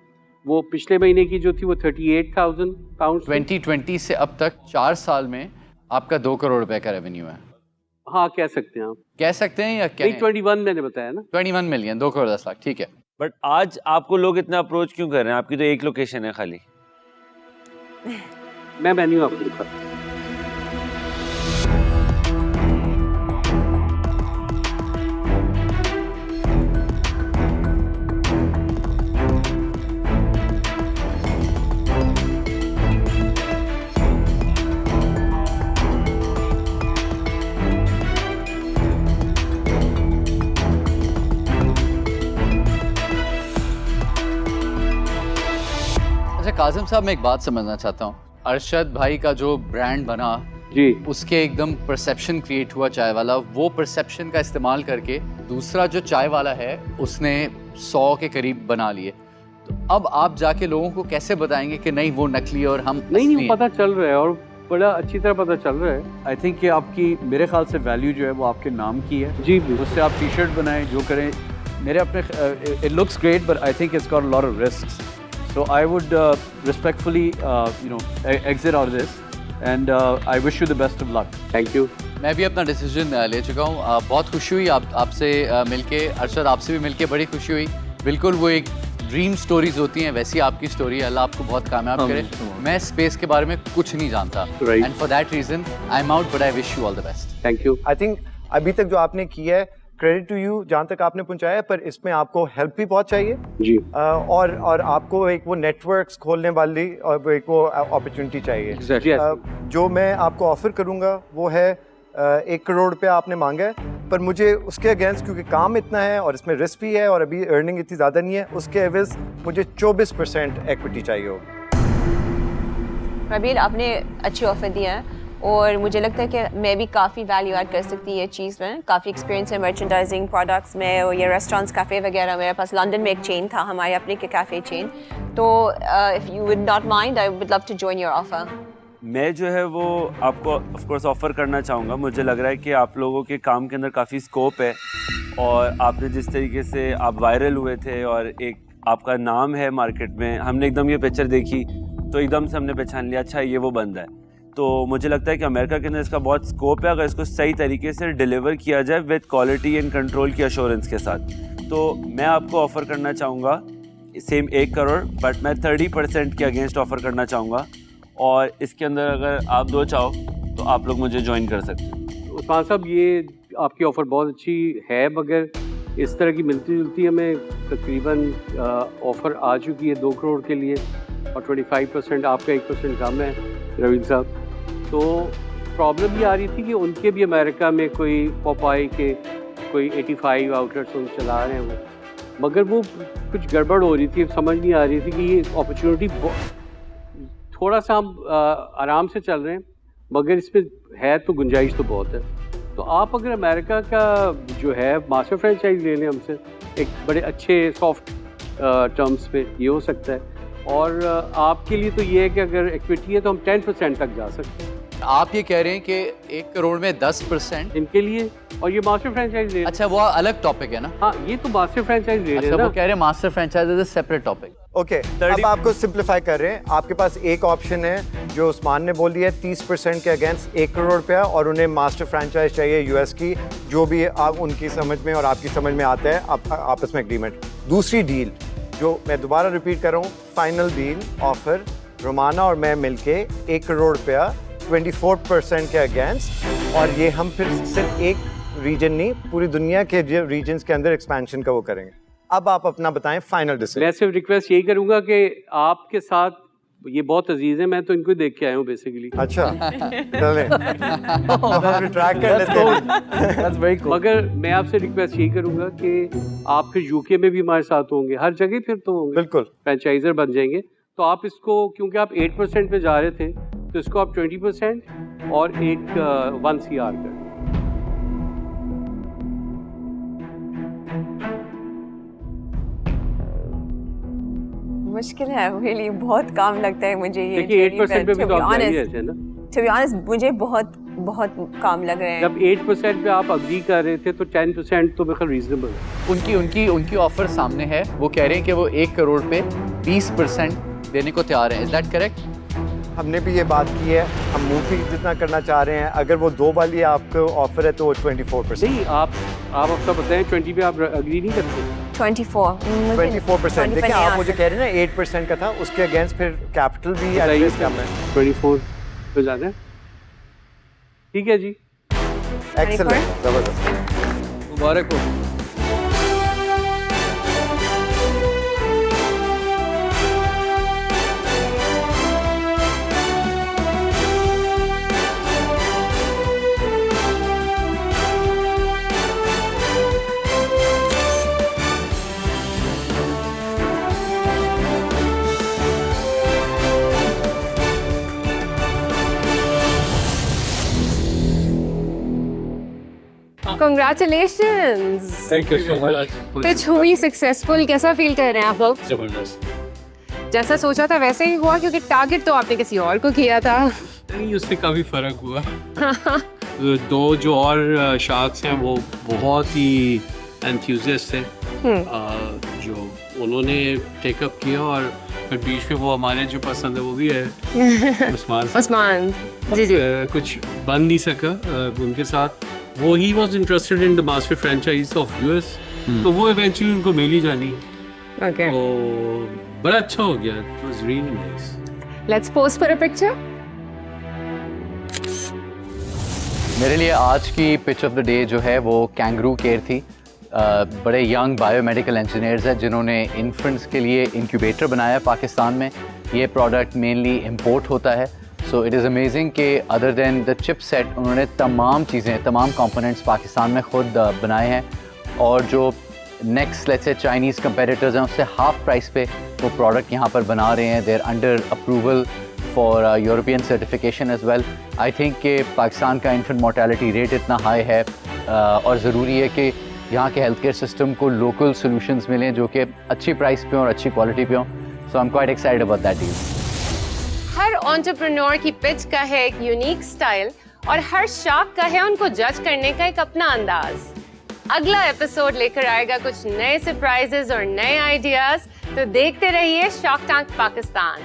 वो पिछले महीने की जो थी वो 38,000 पाउंड। 2020 से अब तक 4 साल में आपका 2 करोड़ रुपए का रेवेन्यू है। हाँ कह सकते हैं आप। कह सकते हैं या क्या? 21 मैंने बताया ना। 21 मिलियन, 2 करोड़ 10 लाख, ठीक है। बट आज आपको लोग इतना अप्रोच क्यों कर रहे हैं? आपकी तो एक लोकेशन है खाली। मैं मेन्यू आपको दिखाता हूँ। काजिम साहब, मैं एक बात समझना चाहता हूँ। अरशद भाई का जो ब्रांड बना जी, उसके एकदम परसेप्शन क्रिएट हुआ चाय वाला, वो परसेप्शन का इस्तेमाल करके दूसरा जो चाय वाला है उसने 100 के करीब बना लिए। तो अब आप जाके लोगों को कैसे बताएंगे कि नहीं वो नकली और हम नहीं पता चल रहा है और बड़ा अच्छी तरह पता चल रहा है। आई थिंक कि आपकी मेरे ख्याल से वैल्यू जो है वो आपके नाम की है जी। उससे आप टी शर्ट बनाएं जो करें, मेरे अपने it looks great but I think it's got a lot of risks. So I would respectfully, exit out of this, and I wish you the best of luck. Thank you. मैं भी अपना डिसीजन ले चुका हूँ। बहुत खुशी हुई आपसे मिलके। अरशद, आपसे भी मिलके बड़ी खुशी हुई। बिल्कुल वो एक ड्रीम स्टोरीज होती हैं वैसी आपकी स्टोरी है। अल्लाह आपको बहुत कामयाब करे। मैं स्पेस के बारे में कुछ नहीं जानता, and for that reason I am out, but I wish you all the best. Thank you. I think अभी तक जो आपने किया है, क्रेडिट टू यू जहाँ तक आपने पहुँचाया, पर इसमें आपको हेल्प भी बहुत चाहिए जी। और आपको एक वो नेटवर्क्स खोलने वाली और एक वो अपॉर्चुनिटी चाहिए। exactly. जो मैं आपको ऑफर करूँगा वो है 1 करोड़ रुपया आपने मांगा है, पर मुझे उसके अगेंस्ट, क्योंकि काम इतना है और इसमें रिस्क भी है और अभी अर्निंग इतनी ज़्यादा नहीं है, उसके एवज मुझे 24% इक्विटी चाहिए होगी। रबील, आपने अच्छी ऑफर दिया है और मुझे लगता है कि मैं भी काफ़ी वैल्यू ऐड कर सकती है चीज़ में। काफ़ी एक्सपीरियंस है मर्चेंडाइजिंग प्रोडक्ट्स में और ये रेस्टोरेंट्स कैफ़े वगैरह। मेरे पास लंदन में एक चेन था, हमारे अपने के कैफ़े चेन। तो if you would not mind, I would love to join your offer. मैं जो है वो आपको ऑफ कोर्स ऑफ़र करना चाहूँगा। मुझे लग रहा है कि आप लोगों के काम के अंदर काफ़ी स्कोप है और आपने जिस तरीके से आप वायरल हुए थे और एक आपका नाम है मार्केट में, हमने एकदम ये पिक्चर देखी तो एकदम से हमने पहचान लिया, अच्छा ये वो बंदा है। तो मुझे लगता है कि अमेरिका के अंदर इसका बहुत स्कोप है अगर इसको सही तरीके से डिलीवर किया जाए विद क्वालिटी एंड कंट्रोल की अश्योरेंस के साथ। तो मैं आपको ऑफ़र करना चाहूँगा सेम 1 करोड़, बट मैं 30% के अगेंस्ट ऑफ़र करना चाहूँगा और इसके अंदर अगर आप 2 चाहो तो आप लोग मुझे ज्वाइन कर सकते हैं। उस्मान साहब, ये आपकी ऑफ़र बहुत अच्छी है, मगर इस तरह की मिलती जुलती हमें तकरीबन ऑफ़र आ चुकी है 2 करोड़ के लिए और 25% आपका 1% कम है रवील साहब। तो प्रॉब्लम ये आ रही थी कि उनके भी अमेरिका में कोई पॉपाई के कोई 85 आउटलेट्स उन चला रहे हैं वो, मगर वो कुछ गड़बड़ हो रही थी। समझ नहीं आ रही थी कि ये अपॉर्चुनिटी थोड़ा सा हम आराम से चल रहे हैं मगर इसमें है तो गुंजाइश तो बहुत है। तो आप अगर अमेरिका का जो है मास्टर फ्रेंचाइज ले लें हमसे एक बड़े अच्छे सॉफ्ट टर्म्स पे, ये हो सकता है। और आपके लिए तो ये है कि अगर इक्विटी है तो हम 10% तक जा सकते हैं। आप ये कह रहे हैं कि 1 करोड़ में 10% इनके लिए, और ये मास्टर फ्रेंचाइज ले। अच्छा, वो अलग टॉपिक है ना? हाँ, ये तो मास्टर फ्रेंचाइज ले रहे हैं अच्छा, ना। वो कह रहे हैं master franchise is a separate topic. Okay, अब आपको सिंप्लीफाई कर रहे हैं। आपके पास एक ऑप्शन है जो उस्मान ने बोल दिया 30% के अगेंस्ट 1 करोड़ रुपया, और उन्हें मास्टर फ्रेंचाइज चाहिए यूएस की, जो भी आप उनकी समझ में और आपकी समझ में आता है, आप आपस में एग्रीमेंट। दूसरी डील जो मैं दोबारा रिपीट कर रहा हूँ, फाइनल डील ऑफर रोमाना और मैं मिलके 1 करोड़ रुपया 24% के अगेंस्ट, और ये हम फिर सिर्फ एक रीजन नहीं, पूरी दुनिया के जो रीजन्स के अंदर एक्सपेंशन का वो करेंगे। अब आप अपना बताएं फाइनल डिसीजन। मैं सिर्फ रिक्वेस्ट यही करूंगा कि आपके साथ, ये बहुत अजीज है, मैं तो इनको देख के आया हूँ बेसिकली। अच्छा, चलें ट्रैक कर लेते हैं। मगर मैं आपसे रिक्वेस्ट यही करूंगा कि आप फिर यूके में भी हमारे साथ होंगे, हर जगह फिर तो होंगे, बिल्कुल फ्रेंचाइजर बन जाएंगे। तो आप इसको, क्योंकि आप 8% पे जा रहे थे, तो इसको आप 20% और एक 1 CR कर। मुश्किल है really, बहुत काम लगता है मुझे ये। देखिए 8% पे भी तो आप जाएंगे ऐसे ना। To be honest, मुझे बहुत काम लग रहे हैं। जब 8% पे आप अग्री कर रहे थे तो 10% तो बिल्कुल रीजनेबल है। उनकी ऑफर सामने है। वो कह रहे हैं कि वो 1 करोड़ पे 20% देने को तैयार हैं। Is that correct? हमने भी ये बात की है, हम मूव भी जितना करना चाह रहे हैं। अगर वो 2 वाली आपको ऑफर है तो वो 24%। नहीं, आप अपना बताएं, 20 पे आप अग्री नहीं करते? 24%। देखिए, आप मुझे कह रहे हैं ना 8% का था, उसके अगेंस्ट फिर कैपिटल भी एडजस्ट करना है। 24 पे जाना है। ठीक है जी, एक्सेलेंट, जबरदस्त, मुबारक हो। Congratulations! Thank you so much. Pitch हुई सक्सेसफुल। कैसा फील कर रहे हैं आप लोग? जबरदस्त। जैसा सोचा था वैसे ही हुआ, क्योंकि टारगेट तो आपने किसी और को किया था। नहीं, उससे काफ़ी फ़र्क हुआ। 2 जो और शार्क्स हैं वो बहुत ही एंथुसियास्ट थे, जो उन्होंने टेकअप किया, और फिर बीच में वो हमारे जो पसंद है वो भी है उस्मान जी। कुछ बन नहीं सका उनके साथ। वो he was interested in the master franchise of US, तो वो इवेंचुअली उनको मिल ही जानी। ओके, तो बड़ा अच्छा हो गया। It was really nice. Let's pose for a picture. मेरे लिए आज की पिच ऑफ द डे जो है वो कैंगरू केयर थी। बड़े यंग बायोमेडिकल इंजीनियर्स हैं जिन्होंने इन्फेंट्स के लिए इंक्यूबेटर बनाया पाकिस्तान में। ये प्रोडक्ट मेनली इंपोर्ट होता है। सो इट इज़ अमेजिंग कि other than the chip set उन्होंने तमाम चीज़ें, तमाम कंपोनेंट्स पाकिस्तान में ख़ुद बनाए हैं, और जो next let's say Chinese competitors हैं उससे हाफ प्राइस पे वो प्रोडक्ट यहाँ पर बना रहे हैं। There under approval for European certification as well. I think कि पाकिस्तान का इन्फेंट मोर्टेलिटी रेट इतना हाई है, और ज़रूरी है कि यहाँ के हेल्थ केयर सिस्टम को लोकल सोल्यूशंस मिलें जो कि अच्छी प्राइस पे और अच्छी क्वालिटी पे हों। So I am quite excited about that deal. हर एंटरप्रेन्योर की पिच का है एक यूनिक स्टाइल, और हर शार्क का है उनको जज करने का एक अपना अंदाज। अगला एपिसोड लेकर आएगा कुछ नए सरप्राइजेस और नए आइडियाज, तो देखते रहिए शार्क टैंक पाकिस्तान।